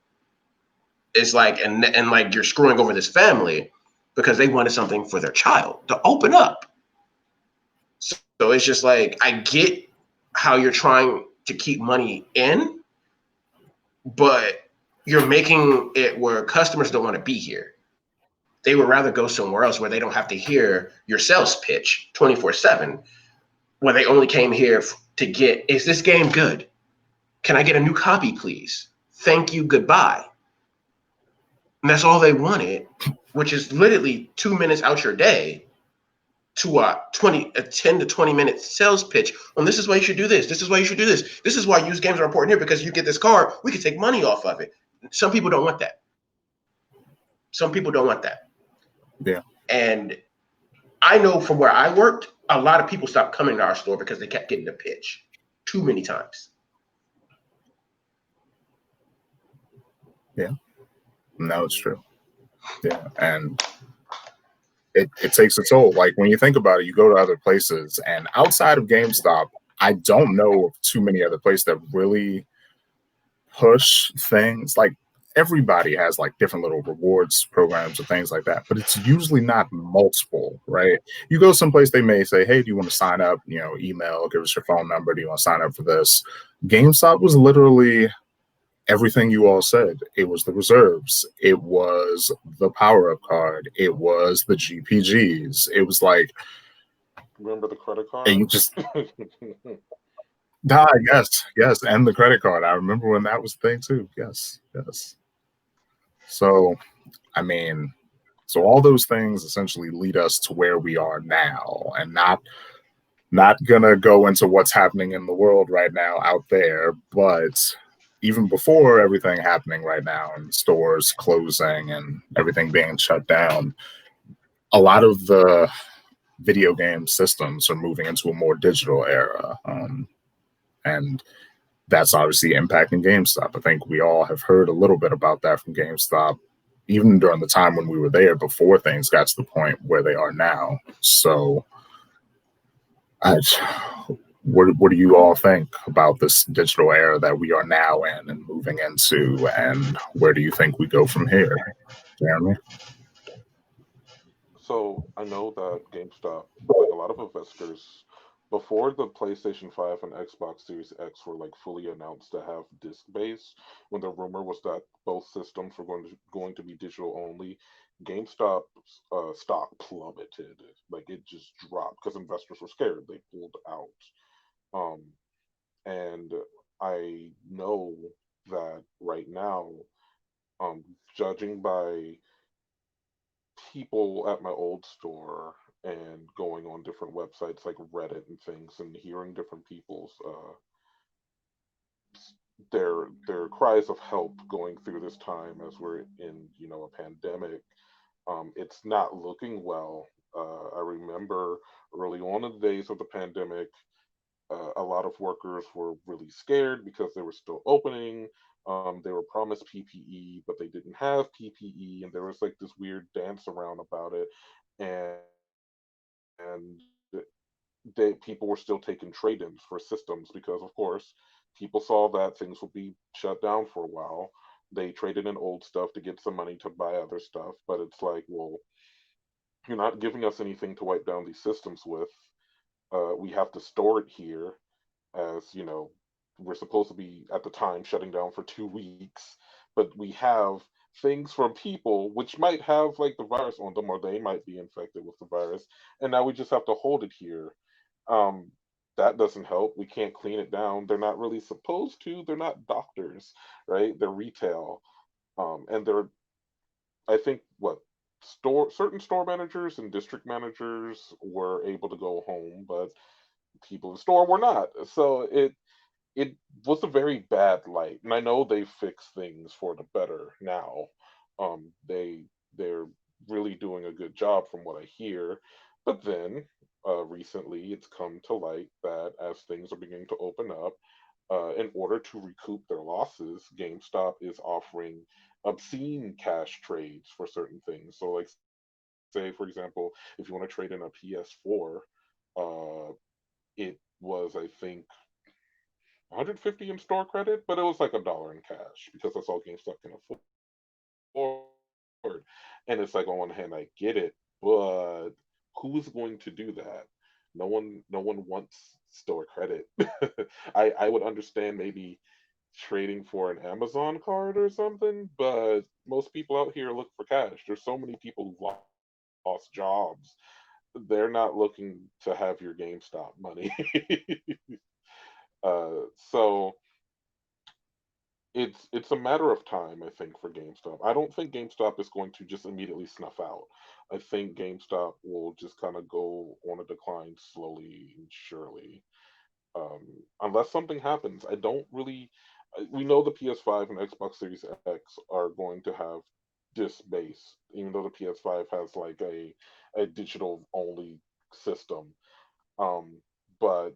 It's like, and like you're screwing over this family because they wanted something for their child to open up. So it's just like, I get how you're trying to keep money in, but you're making it where customers don't want to be here. They would rather go somewhere else where they don't have to hear your sales pitch 24/7, where they only came here to get, is this game good? Can I get a new copy, please? Thank you, goodbye. And that's all they wanted, which is literally 2 minutes out your day to a 10 to 20 minute sales pitch on this is why you should do this. This is why you should do this. This is why used games are important here because you get this card, we can take money off of it. Some people don't want that. Some people don't want that. Yeah. And I know from where I worked, a lot of people stopped coming to our store because they kept getting the pitch too many times. Yeah. No, it's true. Yeah. And it takes a toll. Like when you think about it, you go to other places, and outside of GameStop, I don't know of too many other places that really push things. Like everybody has like different little rewards programs and things like that, but it's usually not multiple, right? You go someplace, they may say, "Hey, do you want to sign up? You know, email, give us your phone number. Do you want to sign up for this?" GameStop was literally everything you all said. It was the reserves. It was the power up card. It was the GPGs. It was like, Remember the credit and you cards? just, ah, yes, yes, and the credit card. I remember when that was the thing too. Yes, yes. So, I mean, so all those things essentially lead us to where we are now, and not gonna go into what's happening in the world right now out there, but even before everything happening right now and stores closing and everything being shut down, a lot of the video game systems are moving into a more digital era. And that's obviously impacting GameStop. I think we all have heard a little bit about that from GameStop, even during the time when we were there before things got to the point where they are now. So, I, what do you all think about this digital era that we are now in and moving into, and where do you think we go from here, Jeremy? So I know that GameStop, like a lot of investors, before the PlayStation 5 and Xbox Series X were like fully announced to have disc based, when the rumor was that both systems were going to be digital only, GameStop's stock plummeted. Like it just dropped because investors were scared. They pulled out. Um, and I know that right now, judging by people at my old store and going on different websites like Reddit and things and hearing different people's their cries of help going through this time as we're in, a pandemic. It's not looking well. I remember early on in the days of the pandemic, a lot of workers were really scared because they were still opening. They were promised PPE, but they didn't have PPE, and there was like this weird dance around about it. And people were still taking trade-ins for systems because, of course, people saw that things would be shut down for a while. They traded in old stuff to get some money to buy other stuff, but it's like, well, you're not giving us anything to wipe down these systems with. We have to store it here, as we're supposed to be at the time shutting down for 2 weeks, but we have things from people which might have like the virus on them, or they might be infected with the virus, and now we just have to hold it here. Um, that doesn't help. We can't clean it down. They're not really supposed to. They're not doctors, right? They're retail, and they're, I think, what, certain store managers and district managers were able to go home, but people in the store were not. So it was a very bad light, and I know they fixed things for the better now. They're really doing a good job from what I hear, but then recently it's come to light that as things are beginning to open up, in order to recoup their losses, GameStop is offering obscene cash trades for certain things. So, like, say for example, if you want to trade in a PS4, uh, it was, I think, 150 in store credit, but it was like $1 in cash because that's all GameStop can afford. And it's like, on one hand, I get it, but who's going to do that? No one wants store credit. I would understand maybe trading for an Amazon card or something, but most people out here look for cash. There's so many people who've lost jobs. They're not looking to have your GameStop money. So it's a matter of time, I think, for GameStop. I don't think GameStop is going to just immediately snuff out. I think GameStop will just kind of go on a decline slowly and surely, um, unless something happens. I don't really. We know the PS5 and Xbox Series X are going to have disc base, even though the PS5 has like a digital only system. Um, but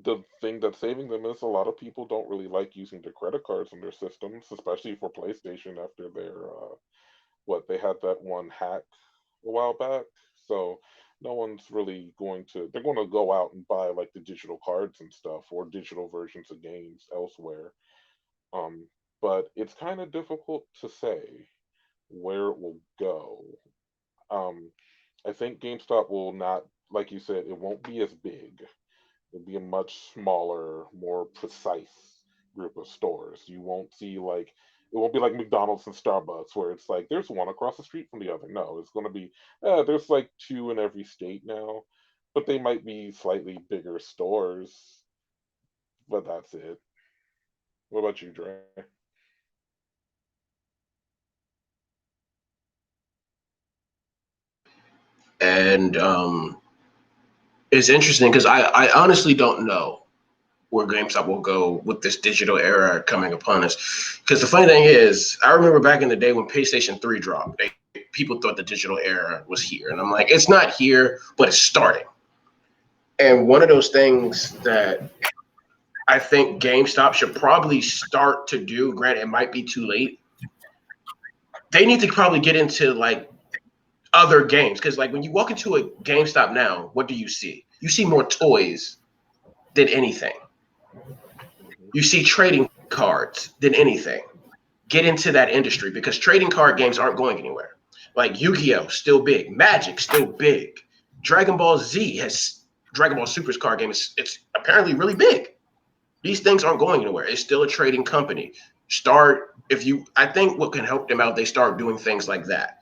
the thing that's saving them is a lot of people don't really like using their credit cards in their systems, especially for PlayStation after their what they had that one hack a while back. So no one's really going to. They're going to go out and buy like the digital cards and stuff or digital versions of games elsewhere. Um, but it's kind of difficult to say where it will go. Um, I think GameStop will not, like you said, it won't be as big. It'll be a much smaller, more precise group of stores. You won't see like, it won't be like McDonald's and Starbucks where it's like there's one across the street from the other. No, it's going to be there's like two in every state now, but they might be slightly bigger stores. But that's it. What about you, Dre? And it's interesting because I honestly don't know where GameStop will go with this digital era coming upon us. Because the funny thing is, I remember back in the day when PlayStation 3 dropped, people thought the digital era was here. And I'm like, it's not here, but it's starting. And one of those things that I think GameStop should probably start to do, granted, it might be too late, they need to probably get into like other games. Because like when you walk into a GameStop now, what do you see? You see more toys than anything. Hmm. You see trading cards than anything. Get into that industry because trading card games aren't going anywhere. Like Yu-Gi-Oh, still big. Magic, still big. Dragon Ball Z has Dragon Ball Super's card game. It's apparently really big. These things aren't going anywhere. It's still a trading company. I think what can help them out, they start doing things like that,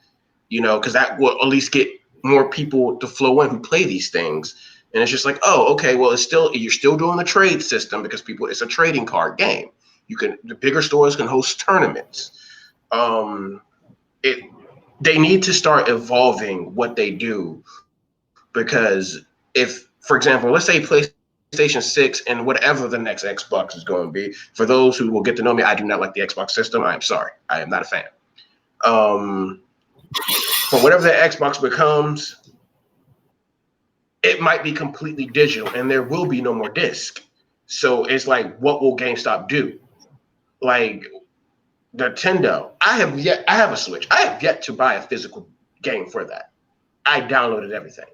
because that will at least get more people to flow in who play these things. And it's just like, oh, okay, well, you're still doing the trade system because it's a trading card game. The bigger stores can host tournaments. Um, it they need to start evolving what they do, because if, for example, let's say PlayStation 6 and whatever the next Xbox is going to be, for those who will get to know me, I do not like the Xbox system. I'm sorry. I am not a fan. But whatever the Xbox becomes, it might be completely digital and there will be no more disc. So it's like, what will GameStop do? Like Nintendo, I have a Switch. I have yet to buy a physical game for that. I downloaded everything.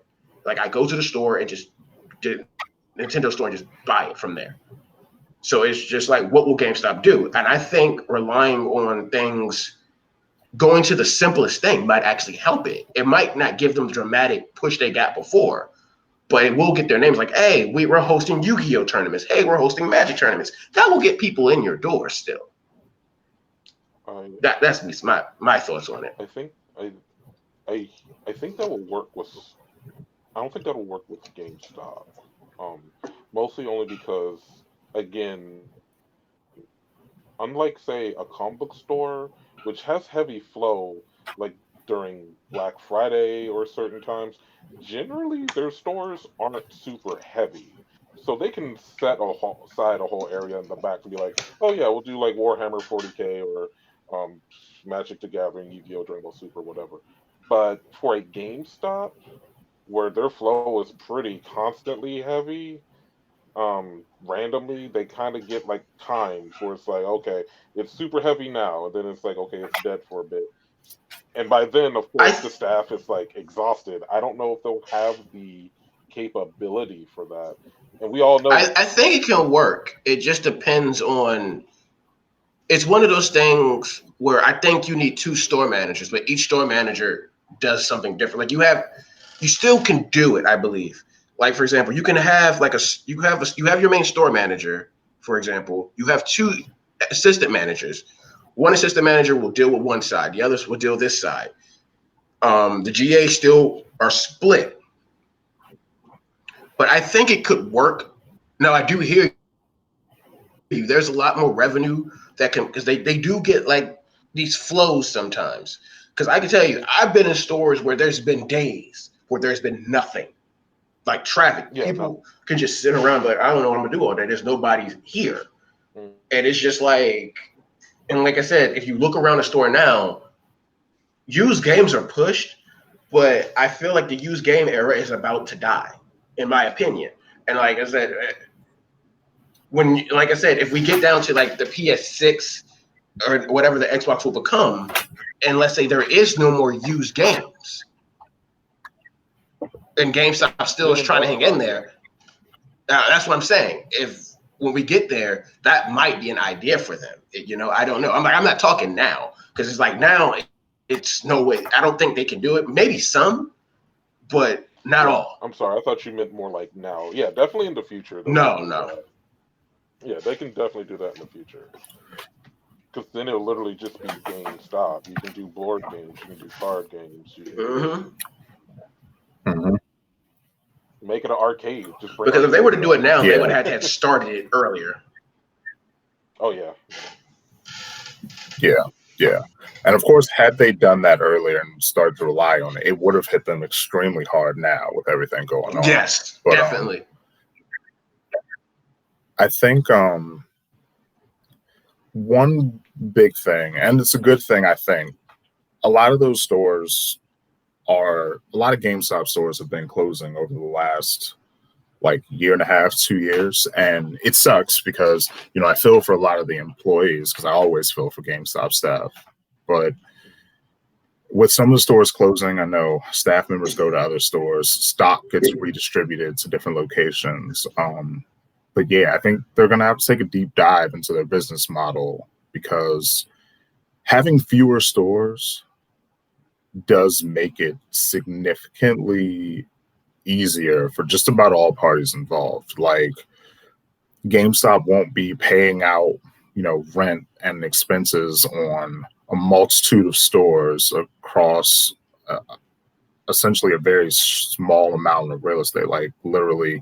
Like I go to the store and just did Nintendo store and just buy it from there. So it's just like, what will GameStop do? And I think relying on things, going to the simplest thing might actually help it. It might not give them the dramatic push they got before, but it will get their names like, hey, we're hosting Yu-Gi-Oh tournaments. Hey, we're hosting Magic tournaments. That will get people in your door still. That's my thoughts on it. I think I think that will work with. I don't think that'll work with GameStop. Mostly only because, again, unlike say a comic book store, which has heavy flow, like during Black Friday or certain times, generally their stores aren't super heavy. So they can set aside a whole area in the back to be like, oh yeah, we'll do like Warhammer 40K or Magic the Gathering, Yu-Gi-Oh, Dragon Ball Super, whatever. But for a GameStop, where their flow is pretty constantly heavy, randomly they kind of get like times where it's like, okay, it's super heavy now, and then it's like, okay, it's dead for a bit, and by then of course the staff is like exhausted. I don't know if they'll have the capability for that, and we all know I think it can work. It just depends on, it's one of those things where I think you need two store managers, but each store manager does something different. Like you still can do it, I believe. Like for example, you can have like you have your main store manager, for example. You have two assistant managers. One assistant manager will deal with one side, the others will deal this side. The GA still are split, but I think it could work. Now I do hear you. There's a lot more revenue that can, because they do get like these flows sometimes. Because I can tell you, I've been in stores where there's been days where there's been nothing, like traffic. yeah, People can just sit around, but I don't know what I'm gonna do all day. There's nobody here, and it's just like, and like I said, if you look around the store now, used games are pushed, but I feel like the used game era is about to die, in my opinion. And like I said, if we get down to like the PS6 or whatever the Xbox will become, and let's say there is no more used games, and GameStop still is trying to hang in there. That's what I'm saying. If when we get there, that might be an idea for them. I don't know. I'm not talking now, because it's like now it's no way. I don't think they can do it. Maybe some, but not all. I'm sorry. I thought you meant more like now. Yeah, definitely in the future. No. Yeah, they can definitely do that in the future. Because then it'll literally just be GameStop. You can do board games. You can do card games. You can make it an arcade. Because if they were to do it now, they would have started it earlier. Oh, yeah. Yeah. And of course, had they done that earlier and started to rely on it, it would have hit them extremely hard now with everything going on. Yes, but, definitely. I think one big thing, and it's a good thing, I think, a lot of GameStop stores have been closing over the last like year and a half, 2 years. And it sucks because, I feel for a lot of the employees, because I always feel for GameStop staff. But with some of the stores closing, I know staff members go to other stores, stock gets redistributed to different locations. But yeah, I think they're going to have to take a deep dive into their business model, because having fewer stores does make it significantly easier for just about all parties involved. Like GameStop won't be paying out, rent and expenses on a multitude of stores across essentially a very small amount of real estate. Like literally,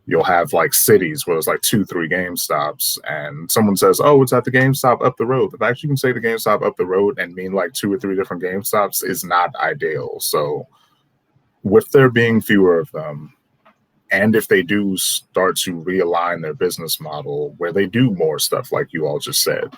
you'll have like cities where there's like 2, 3 GameStops, and someone says, "Oh, it's at the GameStop up the road." The fact you can say the GameStop up the road and mean like 2 or 3 different GameStops is not ideal. So, with there being fewer of them, and if they do start to realign their business model where they do more stuff like you all just said,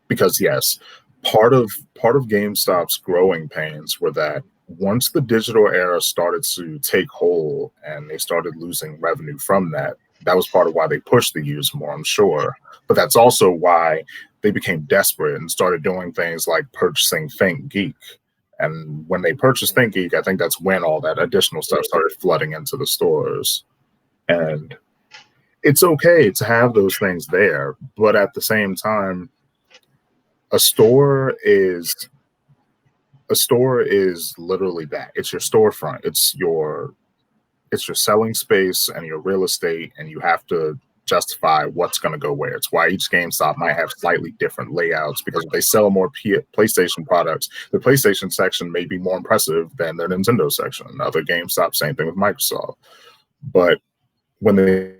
because yes, part of GameStop's growing pains were that once the digital era started to take hold and they started losing revenue from that, that was part of why they pushed the use more, I'm sure. But that's also why they became desperate and started doing things like purchasing ThinkGeek. And when they purchased ThinkGeek, I think that's when all that additional stuff started flooding into the stores. And it's okay to have those things there, but at the same time, a store is literally that. It's your storefront. It's your selling space and your real estate, and you have to justify what's going to go where. It's why each GameStop might have slightly different layouts, because if they sell more PlayStation products, the PlayStation section may be more impressive than their Nintendo section. Other GameStop, same thing with Microsoft. But when they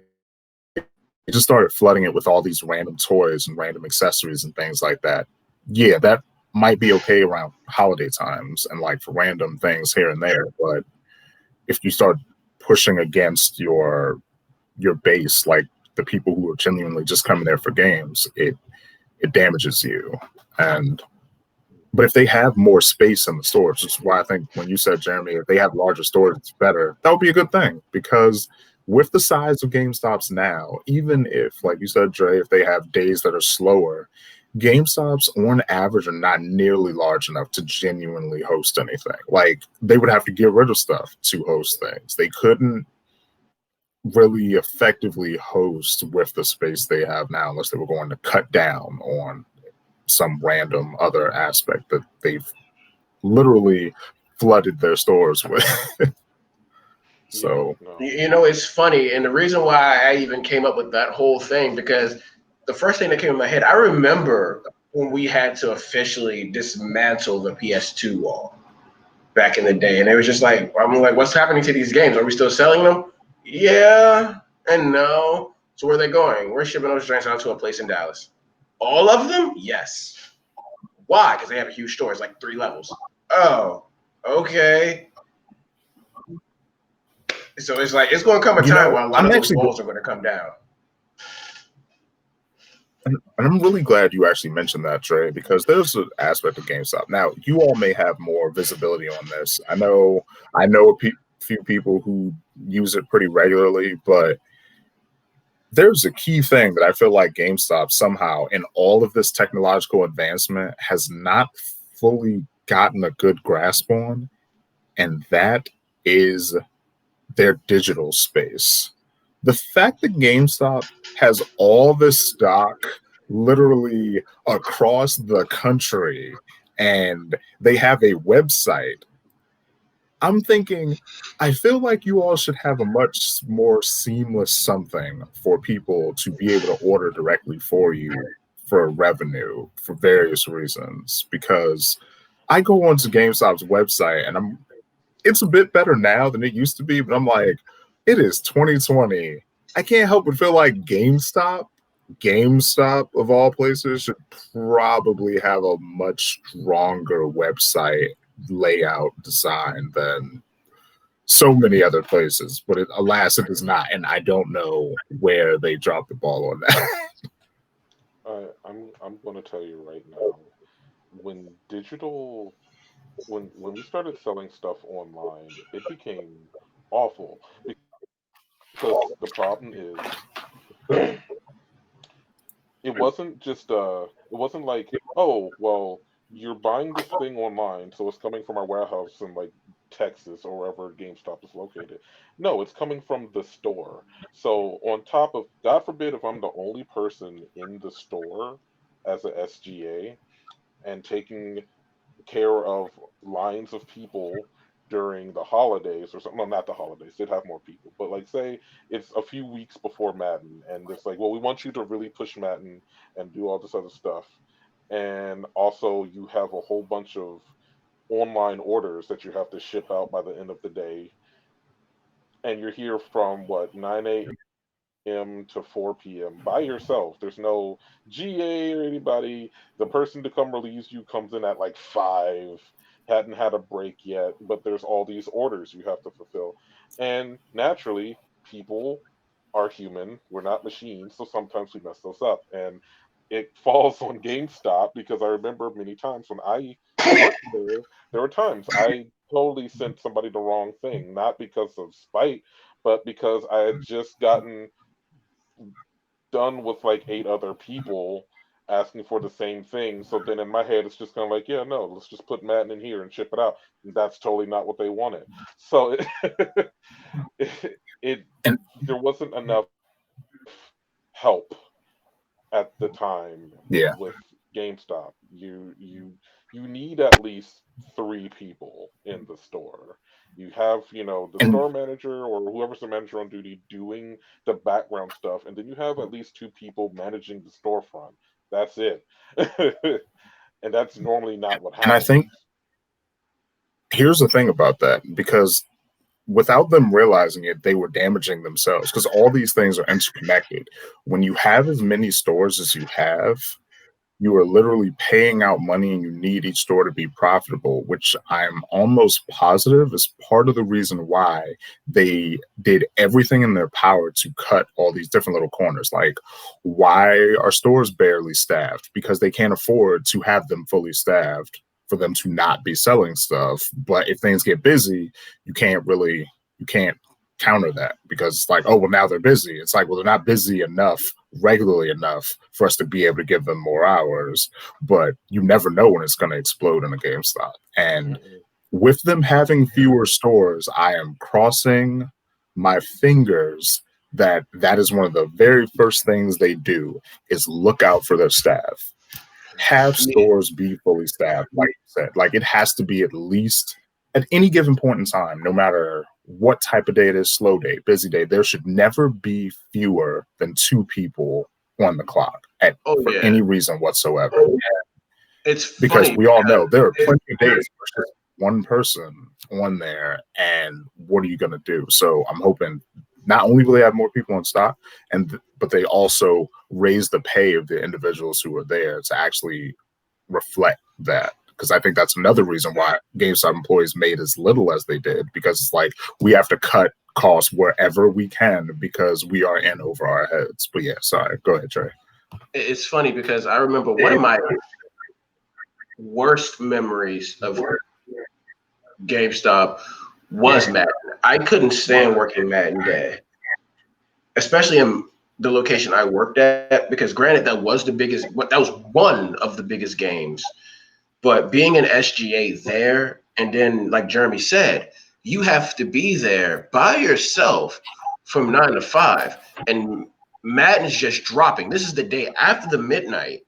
just started flooding it with all these random toys and random accessories and things like that, yeah, that might be okay around holiday times and like for random things here and there. But if you start pushing against your base, like the people who are genuinely just coming there for games, it damages you. But if they have more space in the stores, which is why I think when you said, Jeremy, if they have larger stores, it's better. That would be a good thing, because with the size of GameStops now, even if, like you said, Dre, if they have days that are slower, GameStops on average are not nearly large enough to genuinely host anything. Like, they would have to get rid of stuff to host things. They couldn't really effectively host with the space they have now unless they were going to cut down on some random other aspect that they've literally flooded their stores with. So, you know, it's funny, and the reason why I even came up with that whole thing, because the first thing that came in my head, I remember when we had to officially dismantle the PS2 wall back in the day, and it was just like, I'm like, what's happening to these games? Are we still selling them? Yeah and no. So where are they going? We're shipping those drinks out to a place in Dallas. All of them? Yes. Why? Because they have a huge store. It's like 3 levels. Oh, okay. So it's like, it's going to come a time where a lot of those walls are going to come down. And I'm really glad you actually mentioned that, Trey, because there's an aspect of GameStop. Now, you all may have more visibility on this. I know a few people who use it pretty regularly, but there's a key thing that I feel like GameStop somehow, in all of this technological advancement, has not fully gotten a good grasp on, and that is their digital space. The fact that GameStop has all this stock literally across the country and they have a website, I'm thinking, I feel like you all should have a much more seamless something for people to be able to order directly for you for revenue for various reasons. Because I go onto GameStop's website and it's a bit better now than it used to be, but I'm like, it is 2020. I can't help but feel like GameStop of all places should probably have a much stronger website layout design than so many other places. But alas, it does not, and I don't know where they dropped the ball on that. I'm going to tell you right now, when when we started selling stuff online, it became awful, because the problem is it wasn't like, oh well, you're buying this thing online, so it's coming from our warehouse in like Texas or wherever GameStop is located. No, it's coming from the store. So on top of, God forbid, if I'm the only person in the store as a SGA and taking care of lines of people during the holidays or something. No, not the holidays. They'd have more people. But like, say it's a few weeks before Madden, and it's like, well, we want you to really push Madden and do all this other stuff. And also, you have a whole bunch of online orders that you have to ship out by the end of the day. and you're here from what 9 a.m. to 4 p.m. by yourself. There's no GA or anybody. The person to come relieve you comes in at like 5, hadn't had a break yet, but there's all these orders you have to fulfill. And naturally, people are human. We're not machines, so sometimes we mess those up. And it falls on GameStop because I remember many times when I worked there were times I totally sent somebody the wrong thing, not because of spite, but because I had just gotten done with like 8 other people asking for the same thing. So then in my head, it's just kind of like, yeah, no, let's just put Madden in here and ship it out. And that's totally not what they wanted. So it And there wasn't enough help at the time yeah, with GameStop. You need at least 3 people in the store. You have, the and store manager or whoever's the manager on duty doing the background stuff, and then you have at least 2 people managing the storefront. That's it. And that's normally not what I happens. think here's the thing about that, because without them realizing it, they were damaging themselves, because all these things are interconnected. When you have as many stores as you have, you are literally paying out money and you need each store to be profitable, which I'm almost positive is part of the reason why they did everything in their power to cut all these different little corners. Like, why are stores barely staffed? Because they can't afford to have them fully staffed for them to not be selling stuff. But if things get busy, you can't counter that, because it's like, oh, well, now they're busy. It's like, well, they're not busy enough regularly enough for us to be able to give them more hours, but you never know when it's going to explode in a GameStop. And Mm-mm. with them having fewer stores, I am crossing my fingers that that is one of the very first things they do is look out for their staff. Have stores be fully staffed, like you said. Like, it has to be at least at any given point in time, no matter what type of day it is, slow day, busy day, there should never be fewer than 2 people on the clock Oh for yeah, any reason whatsoever. it's Because funny we all because know there are plenty of days where there's one person on there, and what are you going to do? So I'm hoping not only will they have more people in stock, but they also raise the pay of the individuals who are there to actually reflect that. Because I think that's another reason why GameStop employees made as little as they did, because it's like we have to cut costs wherever we can because we are in over our heads. But yeah, sorry. Go ahead, Trey. it's funny because I remember one of my worst memories of GameStop was Madden. I couldn't stand working Madden Day, especially in the location I worked at, because granted that was that was one of the biggest games, but being an SGA there, and then like Jeremy said, you have to be there by yourself from 9 to 5, and Madden's just dropping. This is the day after the midnight.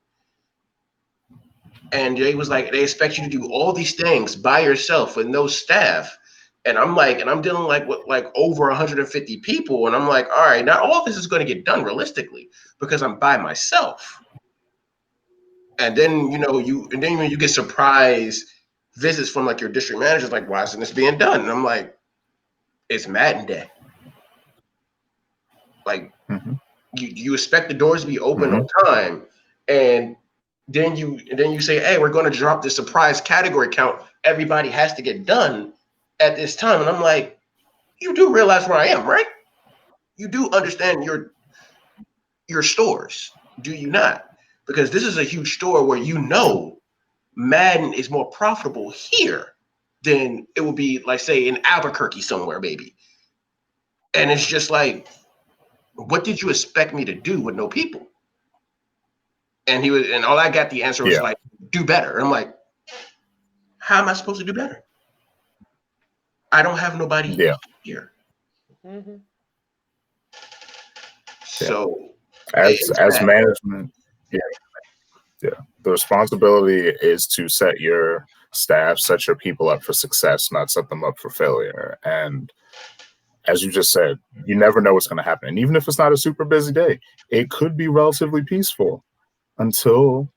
And Jay was like, they expect you to do all these things by yourself with no staff. And I'm like, and I'm dealing like with like over 150 people. And I'm like, all right, not all of this is going to get done realistically because I'm by myself. And then, when you get surprise visits from like your district managers, like, why isn't this being done? And I'm like, it's Madden Day. Like, you expect the doors to be open on time. And then you say, hey, we're going to drop this surprise category count. Everybody has to get done at this time. And I'm like, you do realize where I am, right? You do understand your stores, do you not? Because this is a huge store where Madden is more profitable here than it would be, like, say, in Albuquerque somewhere, maybe. And it's just like, what did you expect me to do with no people? And all I got the answer was like, do better. And I'm like, how am I supposed to do better? I don't have nobody here. Mm-hmm. So As management, the responsibility is to set your staff, set your people up for success, not set them up for failure. And as you just said, you never know what's going to happen. And even if it's not a super busy day, it could be relatively peaceful until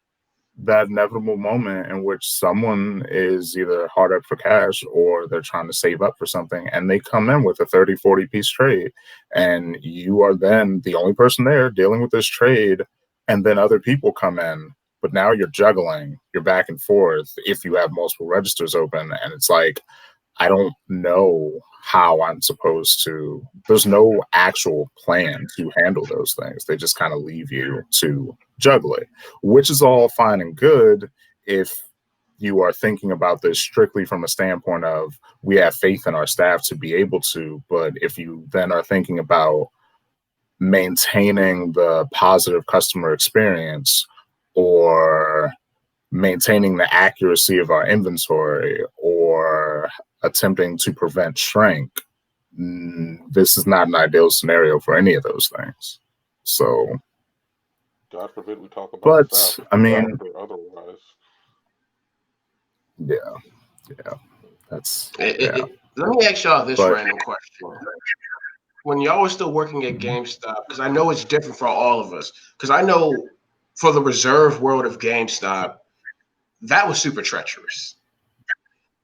that inevitable moment in which someone is either hard up for cash or they're trying to save up for something, and they come in with a 30-40 piece trade, and you are then the only person there dealing with this trade, and then other people come in, but now you're juggling, you're back and forth if you have multiple registers open, and it's like, I don't know how I'm supposed to. There's no actual plan to handle those things. They just kind of leave you to juggle it, which is all fine and good if you are thinking about this strictly from a standpoint of we have faith in our staff to be able to. But if you then are thinking about maintaining the positive customer experience or maintaining the accuracy of our inventory or attempting to prevent shrink, this is not an ideal scenario for any of those things. So, God forbid we talk about but staff I mean, or otherwise. yeah, that's Let me ask y'all this random question. When y'all were still working at GameStop, because I know it's different for all of us, because I know for the reserve world of GameStop, that was super treacherous.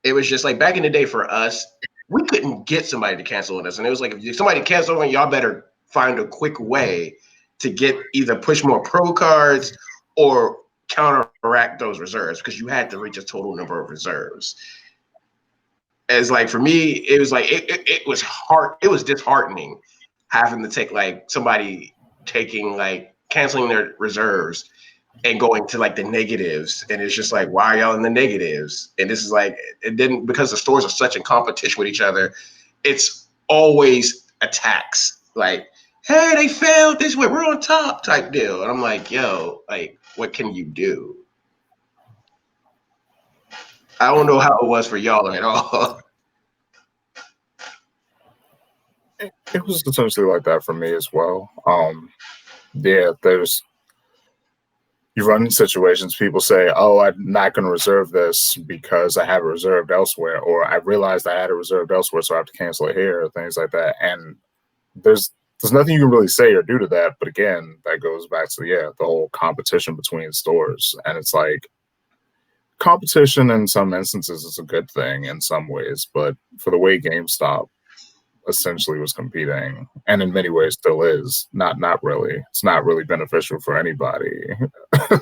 It was just like back in the day for us, we couldn't get somebody to cancel on us. And it was like, if somebody canceled on y'all better find a quick way to get either push more pro cards or counteract those reserves, because you had to reach a total number of reserves. As like for me, it was like it was hard. It was disheartening having to take like somebody taking like canceling their reserves and going to like the negatives, and it's just like, why are y'all in the negatives? And this is like, it didn't, because the stores are such in competition with each other, it's always attacks like, hey, they failed this way, we're on top type deal. And I'm like, yo, like, what can you do? I don't know how it was for y'all at all. It was essentially like that for me as well. There's, you run into situations, people say, oh, I'm not going to reserve this because I have it reserved elsewhere, or I realized I had it reserved elsewhere, so I have to cancel it here, or things like that. And there's nothing you can really say or do to that. But again, that goes back to, the whole competition between stores. And it's like, competition in some instances is a good thing in some ways, but for the way GameStop essentially was competing, and in many ways still is, not really. It's not really beneficial for anybody. I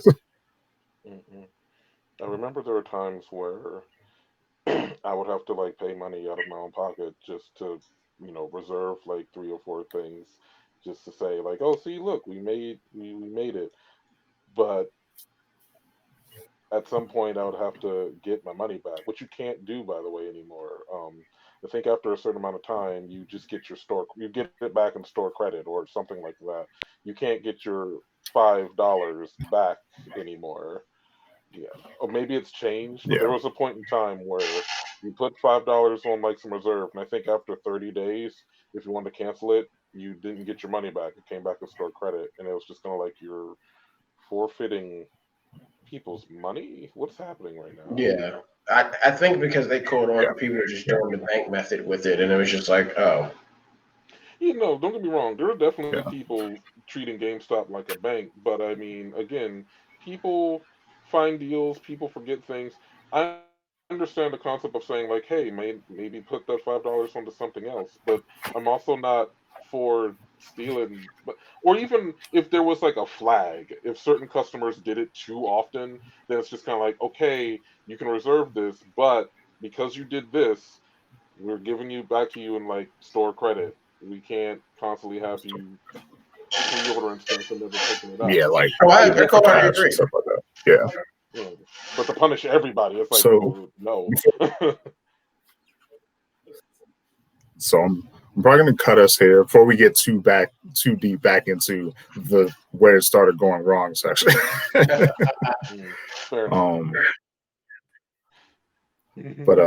remember there were times where I would have to like pay money out of my own pocket just to, reserve like 3 or 4 things, just to say like, oh, see, look, we made it. But at some point, I would have to get my money back, which you can't do, by the way, anymore. I think after a certain amount of time, you just get you get it back in store credit or something like that. You can't get your $5 back anymore. Yeah, or maybe it's changed, but there was a point in time where you put $5 on like some reserve, and I think after 30 days, if you wanted to cancel it, you didn't get your money back. It came back as store credit, and it was just kind of like you're forfeiting people's money. What's happening right now? Yeah, I think because they caught on, people were just doing the bank method with it, and it was just like, oh. Don't get me wrong. There are definitely people treating GameStop like a bank, but I mean, again, people find deals, people forget things. I understand the concept of saying like, hey, maybe put that $5 onto something else, but I'm also not for stealing. But or even if there was like a flag, if certain customers did it too often, then it's just kind of like, okay, you can reserve this, but because you did this, we're giving you back to you in like store credit. We can't constantly have you pre-ordering stuff and never picking it up. Yeah, like I agree. Stuff like that. Yeah, but to punish everybody, it's like, so no. So I'm probably going to cut us here before we get too deep back into the where it started going wrong section. But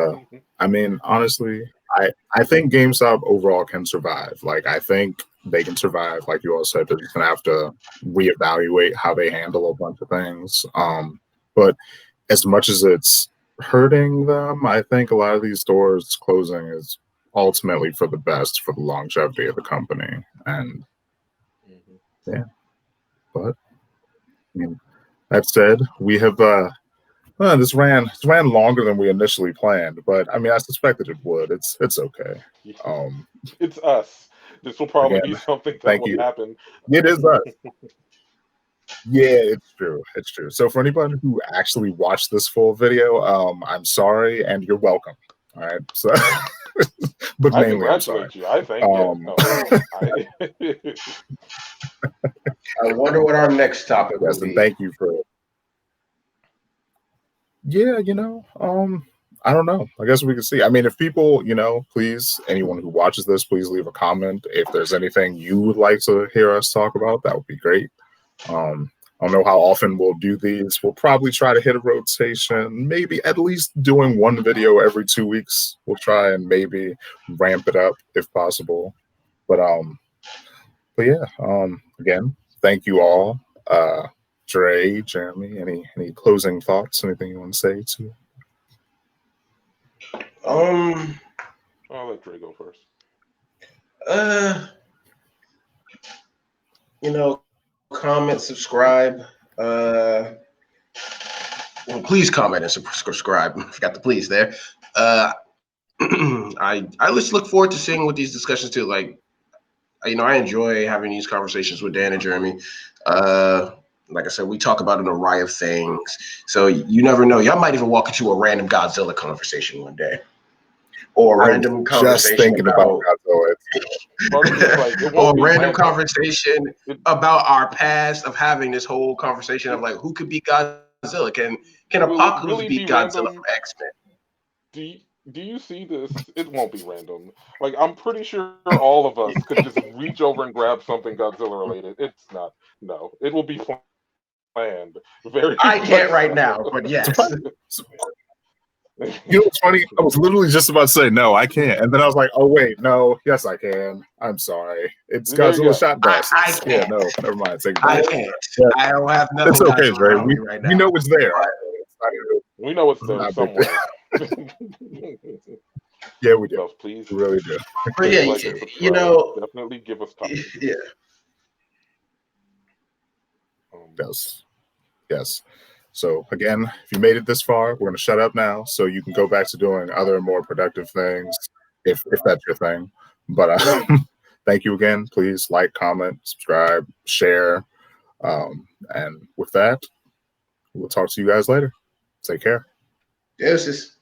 I mean, honestly, I think GameStop overall can survive. Like, I think they can survive. Like you all said, they're just gonna have to reevaluate how they handle a bunch of things. But as much as it's hurting them, I think a lot of these stores closing is ultimately for the best for the longevity of the company. And but I mean, that said, we have this ran longer than we initially planned, but I mean, I suspected it would. It's okay. It's us. This will probably be Again, something that thank will you. happen. It is us. Yeah, it's true. It's true. So for anybody who actually watched this full video, I'm sorry and you're welcome. All right. So, but I mainly I'm sorry. congratulate you. I thank you. No, I, I wonder what our next topic will Yes, and be. thank you for. Yeah, I don't know. I guess we can see. I mean, if people, please, anyone who watches this, please leave a comment. If there's anything you would like to hear us talk about, that would be great. I don't know how often we'll do these. We'll probably try to hit a rotation, maybe at least doing one video every 2 weeks. We'll try and maybe ramp it up if possible. But yeah, again, thank you all. Dre, Jeremy, any closing thoughts? Anything you want to say to? I'll let Dre go first. Comment, subscribe. Well, please comment and subscribe. I forgot the please there. I just look forward to seeing what these discussions do. Like, I enjoy having these conversations with Dan and Jeremy. Like I said, we talk about an array of things. So you never know. Y'all might even walk into a random Godzilla conversation one day. Or a random conversation thinking about Godzilla. Or a random conversation about our past of having this whole conversation of like, who could be Godzilla? Can Apocalypse really be Godzilla from X-Men? Do you see this? It won't be random. Like, I'm pretty sure all of us could just reach over and grab something Godzilla related. It's not. No, it will be planned. I can't right now, but yes. What's funny? I was literally just about to say no, I can't, and then I was like, oh wait, no, yes I can. I'm sorry, it's Godzilla shot bosses. I can't. Yeah, no, never mind. I can't. Yeah. I don't have nothing. It's okay, Dre. We know it's there. We know it's there somewhere. Yeah, we do. So please, we really do. But yeah, definitely give us time. Yeah. Yes. So again, if you made it this far, we're going to shut up now, so you can go back to doing other more productive things, if that's your thing. But thank you again. Please like, comment, subscribe, share, and with that, we'll talk to you guys later. Take care. Yes.